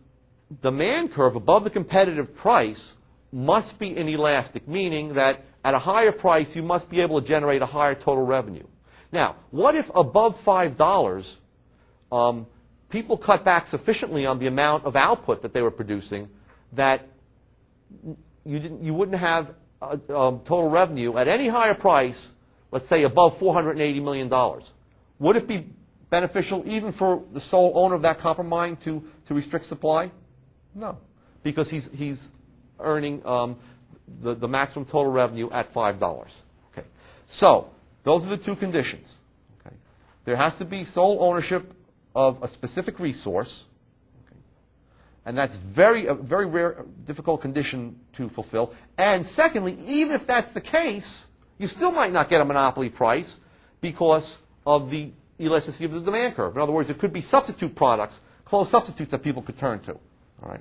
demand curve above the competitive price must be inelastic, meaning that at a higher price you must be able to generate a higher total revenue. Now, what if above $5 people cut back sufficiently on the amount of output that they were producing that you wouldn't have total revenue at any higher price, let's say above $480 million? Would it be beneficial even for the sole owner of that copper mine to restrict supply? No, because he's earning the maximum total revenue at $5. Okay, so those are the two conditions. Okay, there has to be sole ownership of a specific resource, okay, and that's a very rare, difficult condition to fulfill. And secondly, even if that's the case, you still might not get a monopoly price because of the elasticity of the demand curve. In other words, it could be substitute products, close substitutes that people could turn to. All right.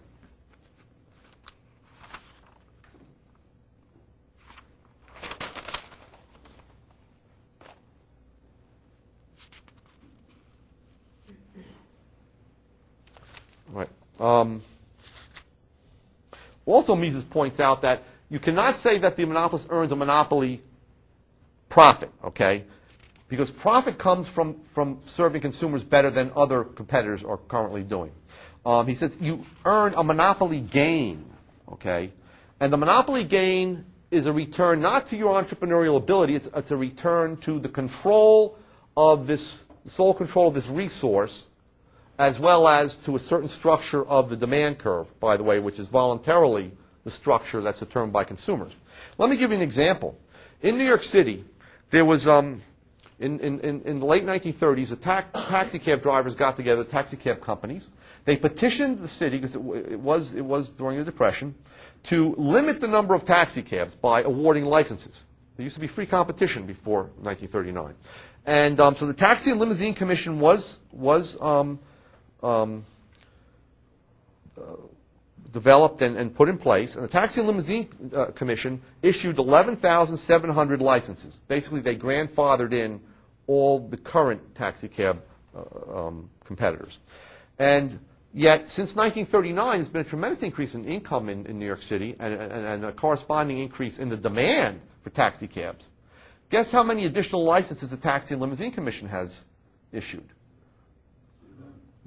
Also, Mises points out that you cannot say that the monopolist earns a monopoly profit, okay? Because profit comes from serving consumers better than other competitors are currently doing. He says you earn a monopoly gain, okay? And the monopoly gain is a return not to your entrepreneurial ability, it's a return to the control of this, sole control of this resource, as well as to a certain structure of the demand curve, by the way, which is voluntarily the structure that's determined by consumers. Let me give you an example. In New York City, there was, in the late 1930s, the taxi cab drivers got together, taxi cab companies. They petitioned the city, because it was during the Depression, to limit the number of taxi cabs by awarding licenses. There used to be free competition before 1939. And so the Taxi and Limousine Commission was developed and put in place, and the Taxi and Limousine Commission issued 11,700 licenses. Basically, they grandfathered in all the current taxi cab competitors. And yet, since 1939, there's been a tremendous increase in income in New York City and a corresponding increase in the demand for taxi cabs. Guess how many additional licenses the Taxi and Limousine Commission has issued?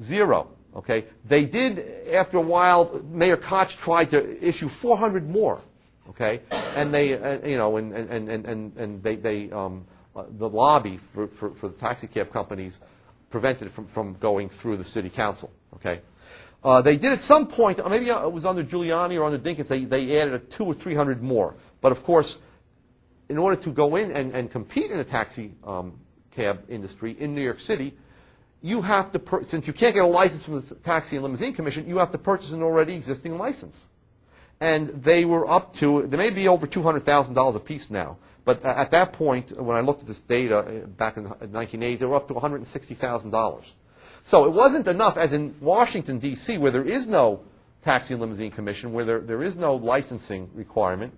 0. Okay, they did after a while. Mayor Koch tried to issue 400 more. Okay, and they, the lobby for the taxi cab companies prevented it from going through the city council. Okay, they did at some point. Maybe it was under Giuliani or under Dinkins. They added 200 or 300 more. But of course, in order to go in and compete in the taxi cab industry in New York City, you have to, since you can't get a license from the Taxi and Limousine Commission, you have to purchase an already existing license. And they were up to, they may be over $200,000 a piece now, but at that point, when I looked at this data back in the 1980s, they were up to $160,000. So it wasn't enough, as in Washington, D.C., where there is no Taxi and Limousine Commission, where there is no licensing requirement.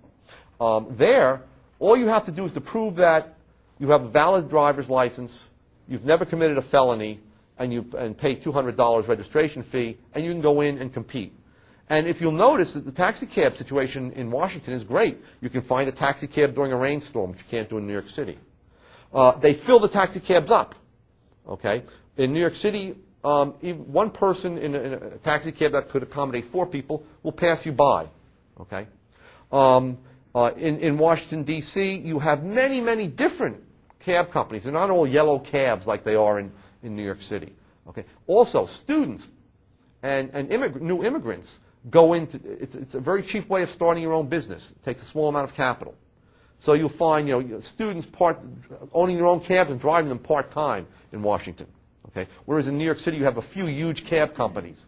There, all you have to do is to prove that you have a valid driver's license, you've never committed a felony, and pay $200 registration fee, and you can go in and compete. And if you'll notice that the taxi cab situation in Washington is great. You can find a taxi cab during a rainstorm, which you can't do in New York City. They fill the taxi cabs up. Okay, in New York City, even one person in a taxi cab that could accommodate 4 people will pass you by. Okay, in Washington D.C., you have many, many different cab companies. They're not all yellow cabs like they are in New York City. Okay. Also, students and new immigrants go into, it's a very cheap way of starting your own business. It takes a small amount of capital. So you'll find, students owning their own cabs and driving them part-time in Washington. Okay. Whereas in New York City, you have a few huge cab companies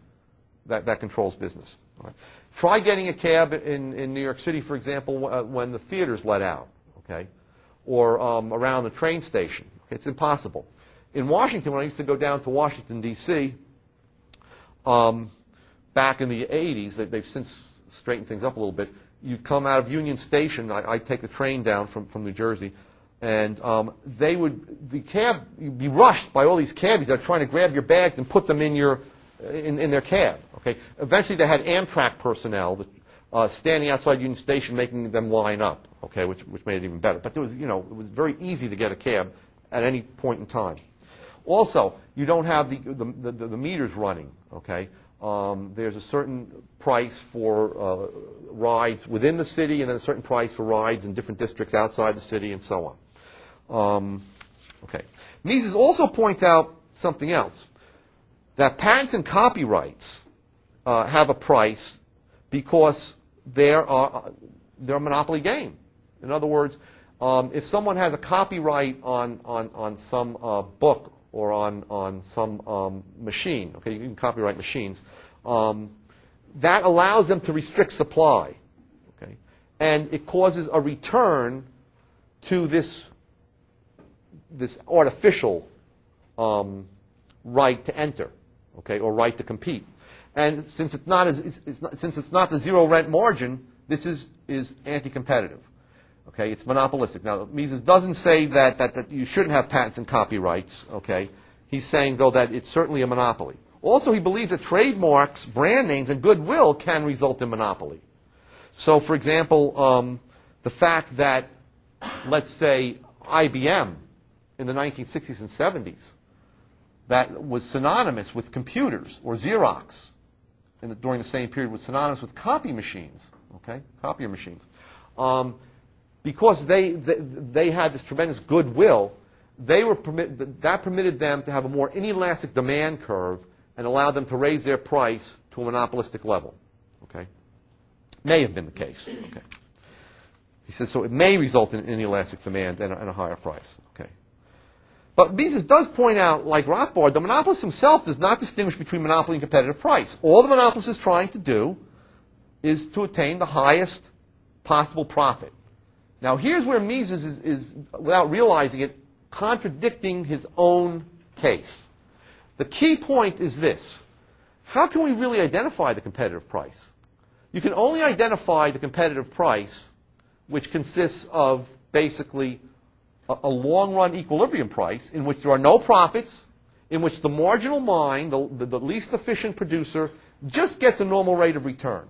that controls business. All right. Try getting a cab in New York City, for example, when the theater's let out. Okay. Or around the train station. It's impossible. In Washington, when I used to go down to Washington, D.C., back in the 80s, they've since straightened things up a little bit. You'd come out of Union Station. I'd take the train down from New Jersey, and you'd be rushed by all these cabbies that are trying to grab your bags and put them in their cab. Okay. Eventually, they had Amtrak personnel standing outside Union Station, making them line up. Okay, which made it even better. But there was, it was very easy to get a cab at any point in time. Also, you don't have the meters running. Okay, there's a certain price for rides within the city, and then a certain price for rides in different districts outside the city, and so on. Okay, Mises also points out something else, that patents and copyrights have a price because they're a monopoly game. In other words, if someone has a copyright on some book or on some machine, okay, you can copyright machines, that allows them to restrict supply, okay, and it causes a return to this artificial right to enter, okay, or right to compete. And since it's not the zero rent margin, this is anti-competitive. Okay, it's monopolistic. Now, Mises doesn't say that you shouldn't have patents and copyrights. Okay, he's saying though that it's certainly a monopoly. Also, he believes that trademarks, brand names, and goodwill can result in monopoly. So, for example, the fact that, let's say, IBM in the 1960s and 70s, that was synonymous with computers, or Xerox during the same period was synonymous with copy machines. okay, copier machines. Because they had this tremendous goodwill, that permitted them to have a more inelastic demand curve and allowed them to raise their price to a monopolistic level. Okay? May have been the case. Okay. He says, so it may result in inelastic demand and a higher price. Okay. But Mises does point out, like Rothbard, the monopolist himself does not distinguish between monopoly and competitive price. All the monopolist is trying to do is to attain the highest possible profit. Now, here's where Mises is, without realizing it, contradicting his own case. The key point is this. How can we really identify the competitive price? You can only identify the competitive price, which consists of basically a long-run equilibrium price in which there are no profits, in which the marginal mine, the least efficient producer, just gets a normal rate of return.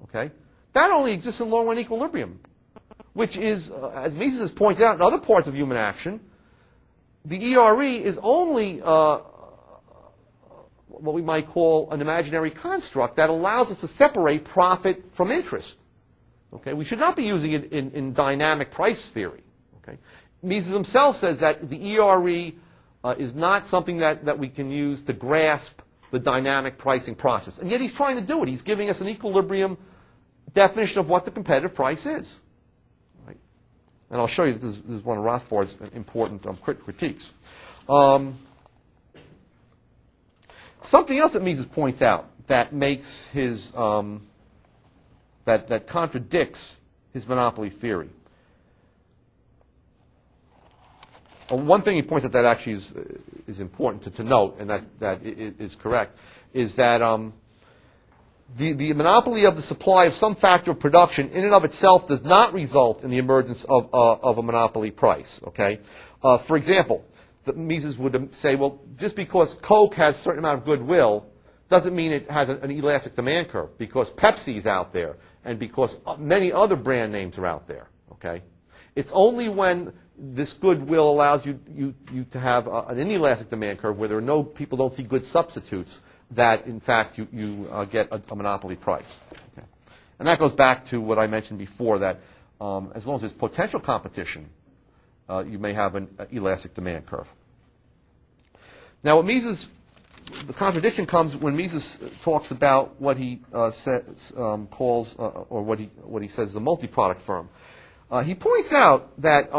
Okay? That only exists in long-run equilibrium, which is, as Mises has pointed out in other parts of human action, the ERE is only what we might call an imaginary construct that allows us to separate profit from interest. Okay? We should not be using it in dynamic price theory. Okay? Mises himself says that the ERE is not something that we can use to grasp the dynamic pricing process. And yet he's trying to do it. He's giving us an equilibrium definition of what the competitive price is. Right? And I'll show you this is one of Rothbard's important critiques. Something else that Mises points out that makes his that contradicts his monopoly theory. One thing he points out that actually is important to note, and that is correct, is that the monopoly of the supply of some factor of production in and of itself does not result in the emergence of a monopoly price. Okay, for example, Mises would say, well, just because Coke has a certain amount of goodwill doesn't mean it has an elastic demand curve, because Pepsi is out there and because many other brand names are out there. Okay, it's only when this goodwill allows you to have an inelastic demand curve where there are people don't see good substitutes that, in fact, you get a monopoly price. Okay. And that goes back to what I mentioned before, that as long as there's potential competition, you may have an elastic demand curve. Now, the contradiction comes when Mises talks about what he calls, or what he says, the multi-product firm. He points out that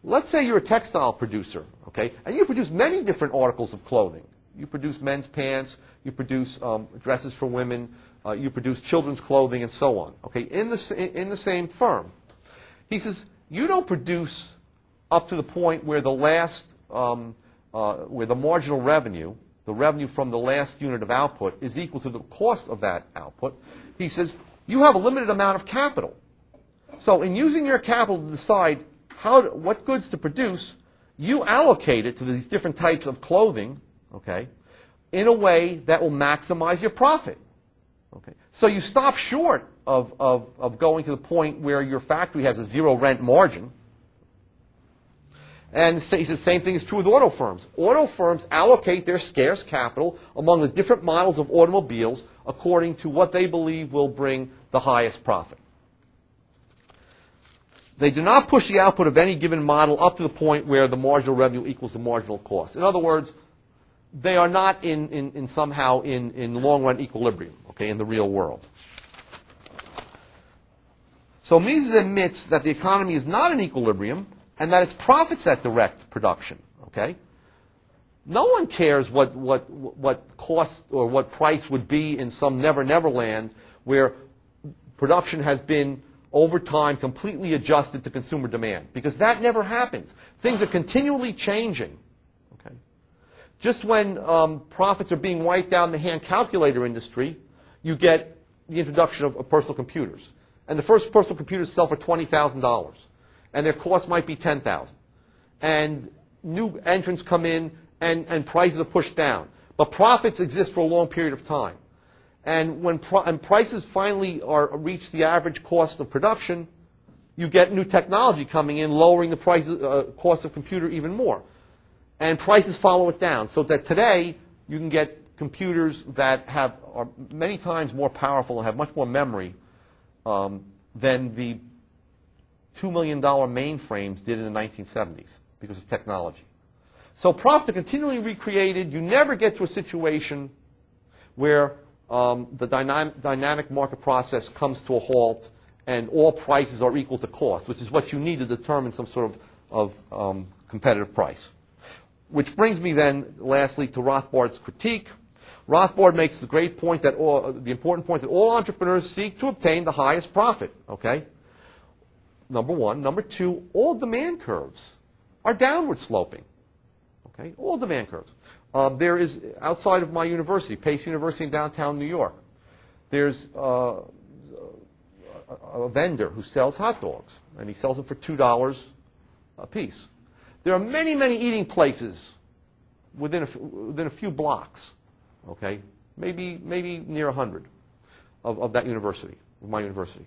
let's say you're a textile producer, okay, and you produce many different articles of clothing. You produce men's pants, you produce dresses for women, you produce children's clothing, and so on. Okay, in the same firm. He says you don't produce up to the point where the last, where the marginal revenue, the revenue from the last unit of output, is equal to the cost of that output. He says you have a limited amount of capital. So in using your capital to decide what goods to produce, you allocate it to these different types of clothing, okay, in a way that will maximize your profit. Okay. So you stop short of going to the point where your factory has a zero rent margin. And he says the same thing is true with auto firms. Auto firms allocate their scarce capital among the different models of automobiles according to what they believe will bring the highest profit. They do not push the output of any given model up to the point where the marginal revenue equals the marginal cost. In other words, they are not somehow in long-run equilibrium, okay, in the real world. So Mises admits that the economy is not in equilibrium and that its profits that direct production, okay? No one cares what cost or what price would be in some never land where production has been over time completely adjusted to consumer demand, because that never happens. Things are continually changing. Okay? Just when profits are being wiped out in the hand calculator industry, you get the introduction of personal computers. And the first personal computers sell for $20,000. And their cost might be $10,000. And new entrants come in and prices are pushed down. But profits exist for a long period of time. And when prices finally reach the average cost of production, you get new technology coming in, lowering the cost of computer even more. And prices follow it down. So that today, you can get computers that are many times more powerful and have much more memory than the $2 million mainframes did in the 1970s because of technology. So profits are continually recreated. You never get to a situation where the dynamic market process comes to a halt and all prices are equal to cost, which is what you need to determine some sort of competitive price. Which brings me then, lastly, to Rothbard's critique. Rothbard makes the great point that the important point that all entrepreneurs seek to obtain the highest profit. Okay, number one. Number two, all demand curves are downward sloping. Okay, all demand curves. There is, outside of my university, Pace University in downtown New York, there's a vendor who sells hot dogs, and he sells them for $2 a piece. There are many, many eating places within a few blocks, okay, maybe near 100 of that university, of my university.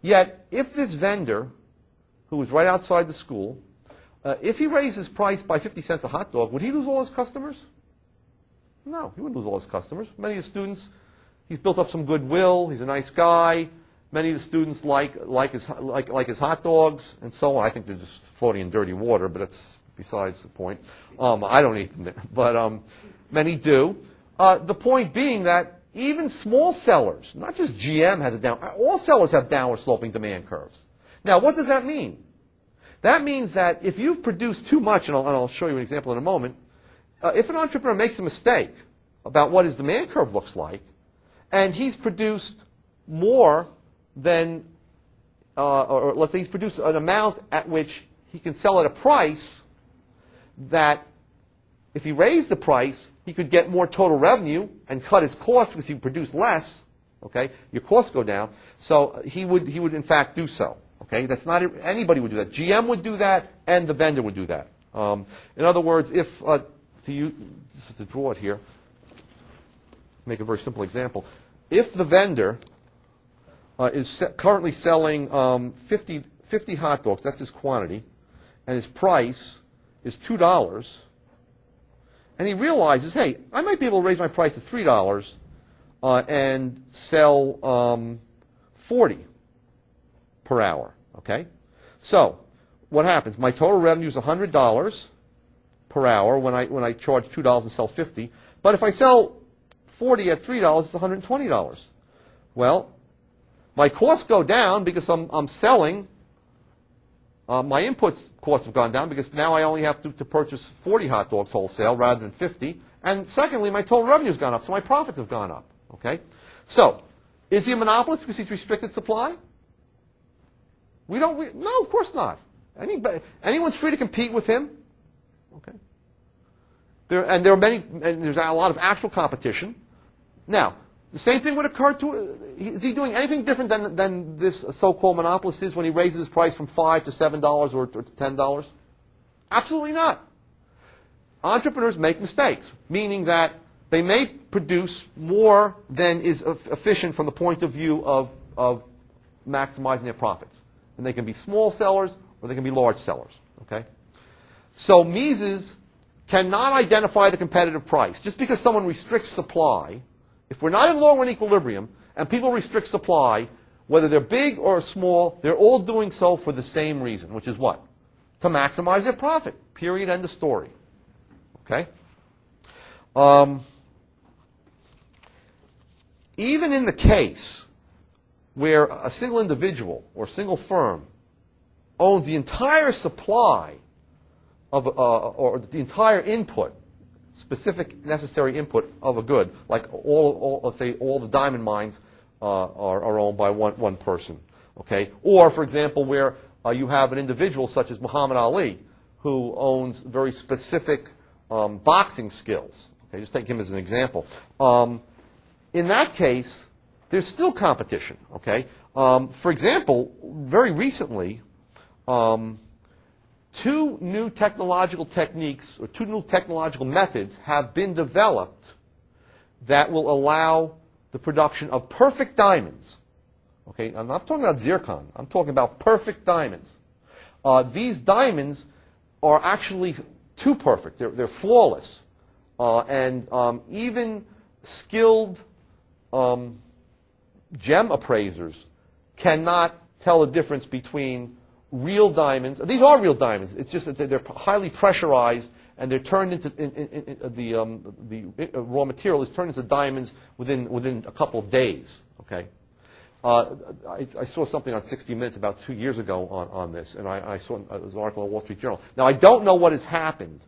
Yet, if this vendor, who is right outside the school, if he raised his price by 50 cents a hot dog, would he lose all his customers? No, he wouldn't lose all his customers. Many of the students, he's built up some goodwill. He's a nice guy. Many of the students like his hot dogs and so on. I think they're just floating in dirty water, but that's besides the point. I don't eat them, but many do. The point being that even small sellers, not just GM has all sellers have downward sloping demand curves. Now, what does that mean? That means that if you've produced too much, and I'll show you an example in a moment, if an entrepreneur makes a mistake about what his demand curve looks like, and he's produced more than, or let's say he's produced an amount at which he can sell at a price that if he raised the price, he could get more total revenue and cut his costs because he produced less, okay? Your costs go down. So he would in fact do so. Okay, that's not anybody would do that. GM would do that, and the vendor would do that. In other words, if to draw it here, make a very simple example. If the vendor is currently selling 50 hot dogs, that's his quantity, and his price is $2, and he realizes, hey, I might be able to raise my price to $3 and sell 40 per hour. Okay? So, what happens? My total revenue is $100 per hour when I charge $2 and sell 50. But if I sell 40 at $3, it's $120. Well, my costs go down because I'm selling. My input costs have gone down because now I only have to purchase 40 hot dogs wholesale rather than 50. And secondly, my total revenue has gone up, so my profits have gone up. Okay? So, is he a monopolist because he's restricted supply? No, of course not. Anyone's free to compete with him. Okay. There's a lot of actual competition. Now, the same thing would occur is he doing anything different than this so-called monopolist is when he raises his price from $5 to $7 or to $10? Absolutely not. Entrepreneurs make mistakes, meaning that they may produce more than is efficient from the point of view of maximizing their profits. And they can be small sellers or they can be large sellers. Okay? So Mises cannot identify the competitive price. Just because someone restricts supply, if we're not in long-run equilibrium and people restrict supply, whether they're big or small, they're all doing so for the same reason, which is what? To maximize their profit. Period. End of story. Okay? Even in the case where a single individual or single firm owns the entire supply of or the entire input, specific necessary input of a good, like let's say all the diamond mines are owned by one person, okay? Or, for example, where you have an individual such as Muhammad Ali who owns very specific boxing skills. Okay, just take him as an example. In that case, there's still competition, okay? For example, very recently, two new technological techniques or two new technological methods have been developed that will allow the production of perfect diamonds. Okay, I'm not talking about zircon. I'm talking about perfect diamonds. These diamonds are actually too perfect. They're flawless. And even skilled gem appraisers cannot tell the difference between real diamonds. These are real diamonds. It's just that they're highly pressurized, and they're turned into the raw material is turned into diamonds within a couple of days. Okay, I saw something on 60 Minutes about 2 years ago on this, and I saw it was an article in the Wall Street Journal. Now I don't know what has happened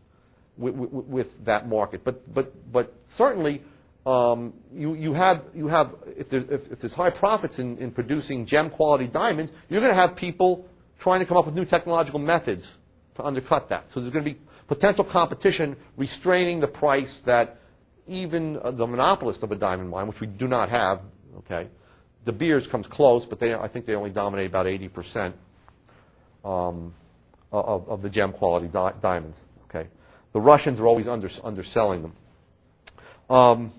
with that market, but certainly you have if there's high profits in producing gem quality diamonds, you're going to have people trying to come up with new technological methods to undercut that. So there's going to be potential competition restraining the price that even the monopolist of a diamond mine, which we do not have, okay, De Beers comes close, but I think they only dominate about 80% of the gem quality diamonds. Okay, the Russians are always underselling them. By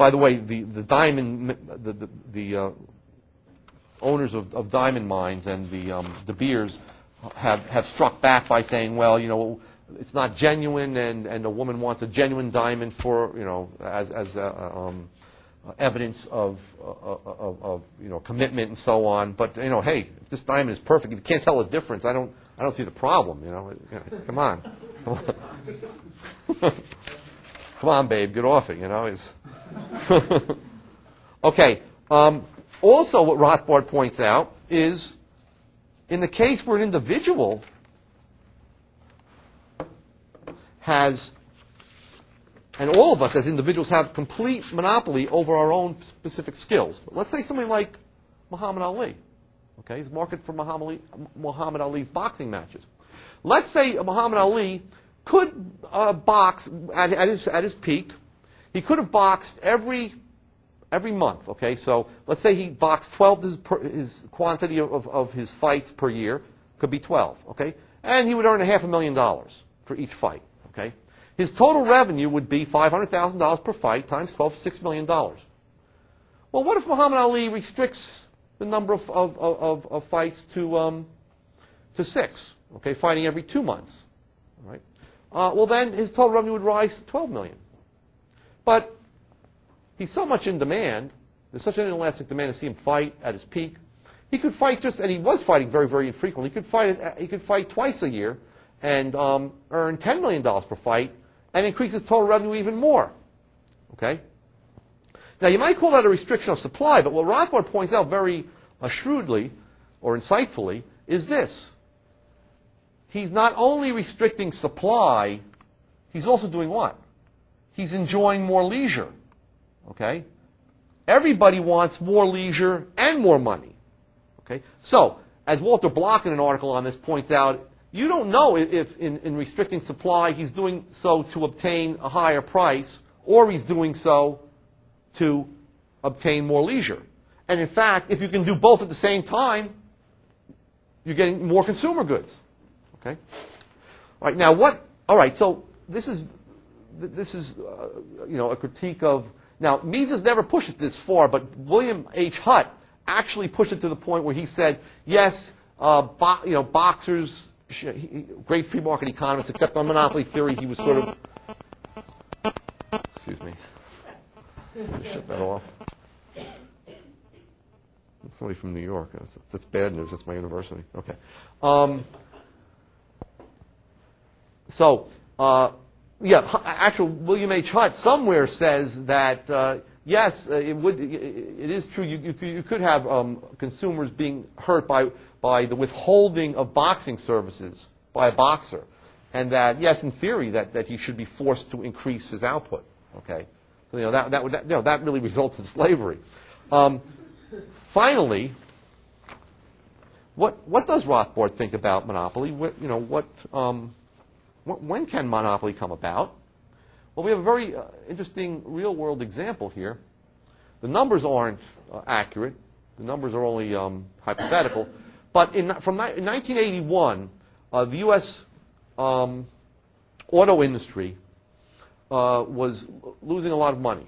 the way, the diamond the owners of diamond mines and the De Beers have struck back by saying, well, you know, it's not genuine, and a woman wants a genuine diamond for, you know, as evidence of you know, commitment and so on. But you know, hey, if this diamond is perfect, you can't tell the difference. I don't see the problem. You know, come on, come on, babe, get off it. You know, it's okay. Also, what Rothbard points out is, in the case where an individual has, and all of us as individuals have complete monopoly over our own specific skills. Let's say somebody like Muhammad Ali. Okay, he's market for Muhammad Ali's boxing matches. Let's say Muhammad Ali could box at his peak. He could have boxed every month. Okay, so let's say he boxed 12. His quantity of his fights per year could be 12. Okay, and he would earn $500,000 for each fight. Okay, his total revenue would be $500,000 per fight times 12, $6 million. Well, what if Muhammad Ali restricts the number of fights to 6? Okay, fighting every 2 months. All right. Well, then his total revenue would rise to $12 million. But he's so much in demand. There's such an inelastic demand to see him fight at his peak. He could fight and he was fighting very, very infrequently. He could fight twice a year and earn $10 million per fight and increase his total revenue even more. Okay? Now, you might call that a restriction of supply, but what Rothbard points out very shrewdly or insightfully is this. He's not only restricting supply, he's also doing what? He's enjoying more leisure. Okay? Everybody wants more leisure and more money. Okay? So, as Walter Block in an article on this points out, you don't know if in restricting supply he's doing so to obtain a higher price or he's doing so to obtain more leisure. And in fact, if you can do both at the same time, you're getting more consumer goods. Okay? All right, now what? All right, so this is you know, a critique of. Now, Mises never pushed it this far, but William H. Hutt actually pushed it to the point where he said, yes, you know, boxers, great free market economists, except on monopoly theory, he was sort of. Excuse me. Shut that off. Somebody from New York. That's bad news. That's my university. Okay. Yeah, actually, William H. Hutt somewhere says that yes, it is true. You could have consumers being hurt by the withholding of boxing services by a boxer, and that yes, in theory, that he should be forced to increase his output. Okay, so, you know, that really results in slavery. Finally, what does Rothbard think about monopoly? When can monopoly come about? Well, we have a very interesting real-world example here. The numbers aren't accurate. The numbers are only hypothetical. But in 1981, the U.S. Auto industry was losing a lot of money.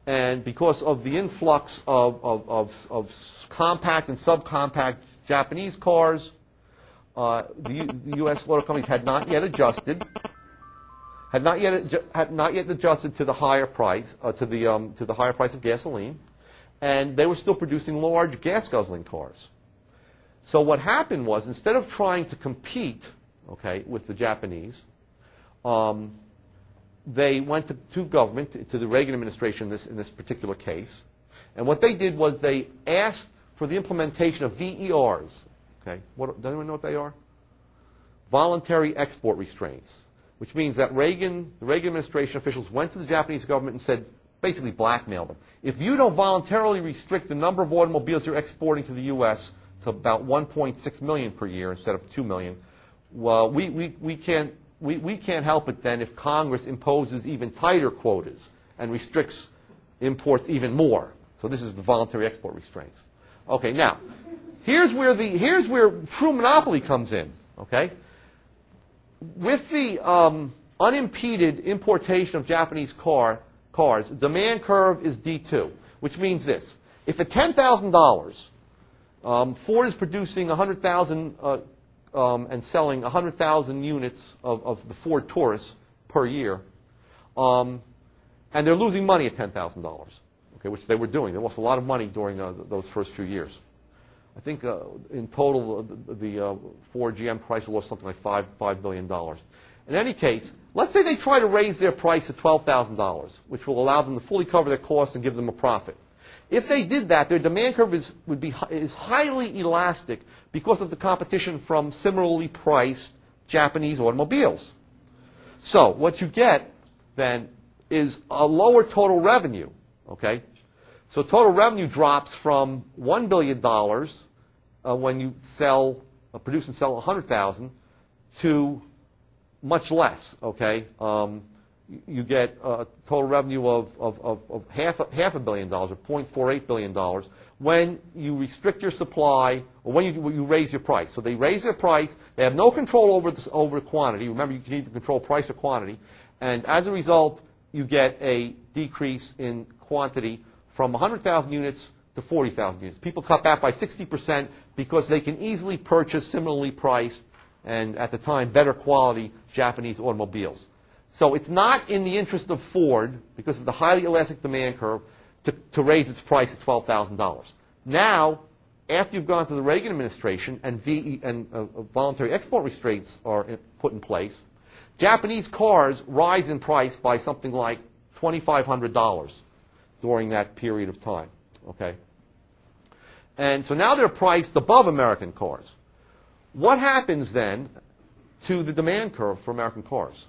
And because of the influx of compact and subcompact Japanese cars, the U.S. auto companies had not yet adjusted to the higher price, to the higher price of gasoline, and they were still producing large gas-guzzling cars. So what happened was, instead of trying to compete, okay, with the Japanese, they went to government, to the Reagan administration in this particular case, and what they did was they asked for the implementation of VERs. Okay, does anyone know what they are? Voluntary export restraints, which means that the Reagan administration officials went to the Japanese government and said, basically blackmailed them. If you don't voluntarily restrict the number of automobiles you're exporting to the U.S. to about 1.6 million per year instead of 2 million, well, we can't help it then if Congress imposes even tighter quotas and restricts imports even more. So this is the voluntary export restraints. Okay, now, here's where true monopoly comes in, okay? With the unimpeded importation of Japanese cars, demand curve is D2, which means this. If at $10,000, Ford is producing 100,000 and selling 100,000 units of the Ford Taurus per year, and they're losing money at $10,000, okay, which they were doing. They lost a lot of money during those first few years. I think in total, the Ford GM Chrysler lost something like $5 billion. In any case, let's say they try to raise their price to $12,000, which will allow them to fully cover their costs and give them a profit. If they did that, their demand curve is highly elastic because of the competition from similarly priced Japanese automobiles. So what you get then is a lower total revenue. Okay, so total revenue drops from $1 billion when you produce and sell 100,000 to much less. Okay, you get a total revenue of half a billion dollars, or $0.48 billion, when you restrict your supply or when you raise your price. So they raise their price. They have no control over quantity. Remember, you can either control price or quantity, and as a result, you get a decrease in quantity from 100,000 units to 40,000 units. People cut back by 60% because they can easily purchase similarly priced and, at the time, better quality Japanese automobiles. So it's not in the interest of Ford, because of the highly elastic demand curve, to raise its price to $12,000. Now, after you've gone to the Reagan administration and voluntary export restraints are put in place, Japanese cars rise in price by something like $2,500 during that period of time. Okay? And so now they're priced above American cars. What happens then to the demand curve for American cars?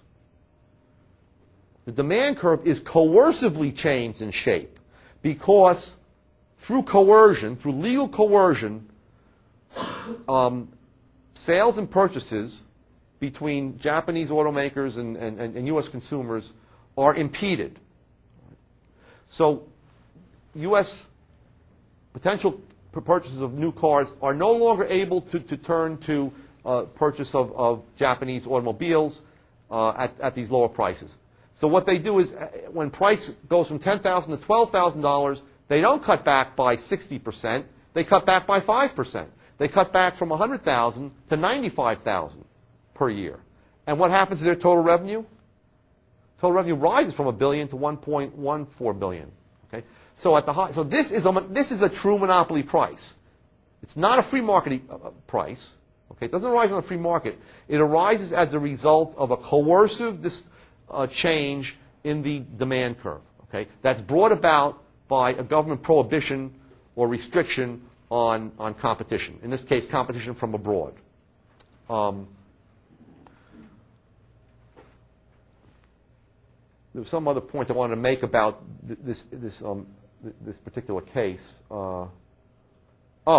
The demand curve is coercively changed in shape because through coercion, through legal coercion, sales and purchases between Japanese automakers and U.S. consumers are impeded. So U.S. potential purchases of new cars are no longer able to turn to purchase of Japanese automobiles at these lower prices. So what they do is, when price goes from $10,000 to $12,000, they don't cut back by 60%. They cut back by 5%. They cut back from 100,000 to 95,000 per year. And what happens to their total revenue? Total revenue rises from $1 billion to $1.14 billion. Okay, so this is a true monopoly price. It's not a free market price. Okay, it doesn't arise on a free market. It arises as a result of a coercive change in the demand curve. Okay, that's brought about by a government prohibition or restriction on competition. In this case, competition from abroad. There was some other point I wanted to make about this particular case. Oh, I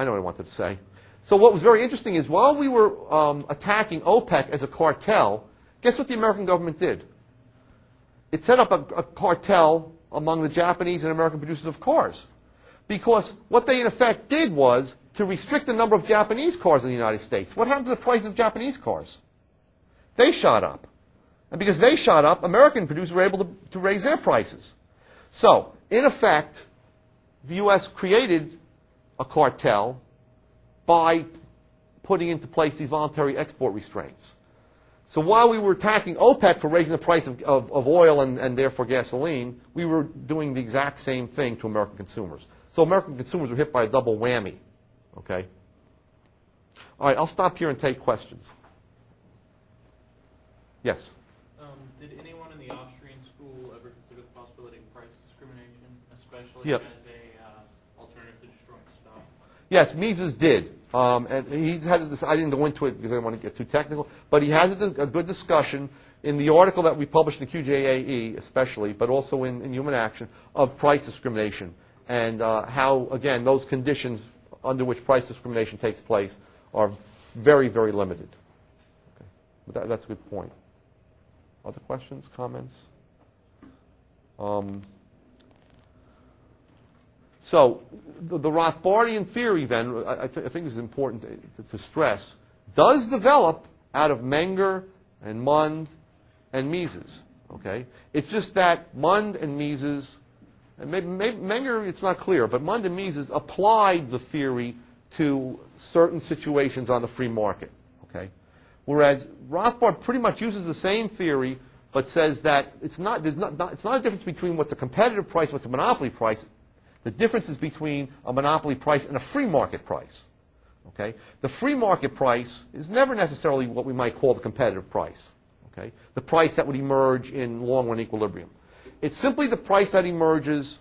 know what I wanted to say. So what was very interesting is, while we were attacking OPEC as a cartel, guess what the American government did? It set up a cartel among the Japanese and American producers of cars. Because what they in effect did was to restrict the number of Japanese cars in the United States. What happened to the price of Japanese cars? They shot up. And because they shot up, American producers were able to raise their prices. So, in effect, the U.S. created a cartel by putting into place these voluntary export restraints. So while we were attacking OPEC for raising the price of oil and therefore gasoline, we were doing the exact same thing to American consumers. So American consumers were hit by a double whammy. Okay? All right, I'll stop here and take questions. Yes? Did anyone in the Austrian School ever consider the possibility of price discrimination, especially Yep. as a alternative to destroying stock? Yes, Mises did. And he has this, I didn't go into it because I didn't want to get too technical, but he has a good discussion in the article that we published in QJAE especially, but also in Human Action, of price discrimination and how, again, those conditions under which price discrimination takes place are very, very limited. Okay. But that's a good point. Other questions, comments? So the Rothbardian theory, then, I think is important to stress, does develop out of Menger and Mund and Mises. Okay? It's just that Mund and Mises, and maybe Menger, it's not clear, but Mund and Mises applied the theory to certain situations on the free market. Okay? Whereas Rothbard pretty much uses the same theory, but says that it's not a difference between what's a competitive price and what's a monopoly price. The difference is between a monopoly price and a free market price. Okay? The free market price is never necessarily what we might call the competitive price. Okay? The price that would emerge in long-run equilibrium. It's simply the price that emerges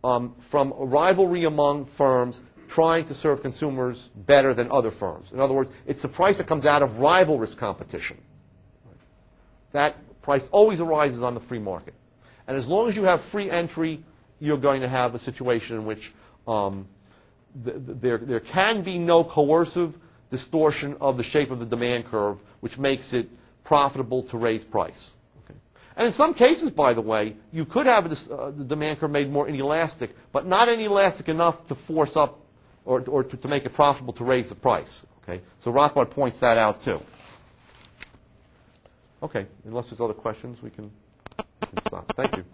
from a rivalry among firms trying to serve consumers better than other firms. In other words, it's the price that comes out of rivalrous competition. That price always arises on the free market. And as long as you have free entry, you're going to have a situation in which there can be no coercive distortion of the shape of the demand curve, which makes it profitable to raise price. Okay? And in some cases, by the way, you could have the demand curve made more inelastic, but not inelastic enough to force up or to make it profitable to raise the price. Okay? So Rothbard points that out too. Okay, unless there's other questions, we can stop. Thank you.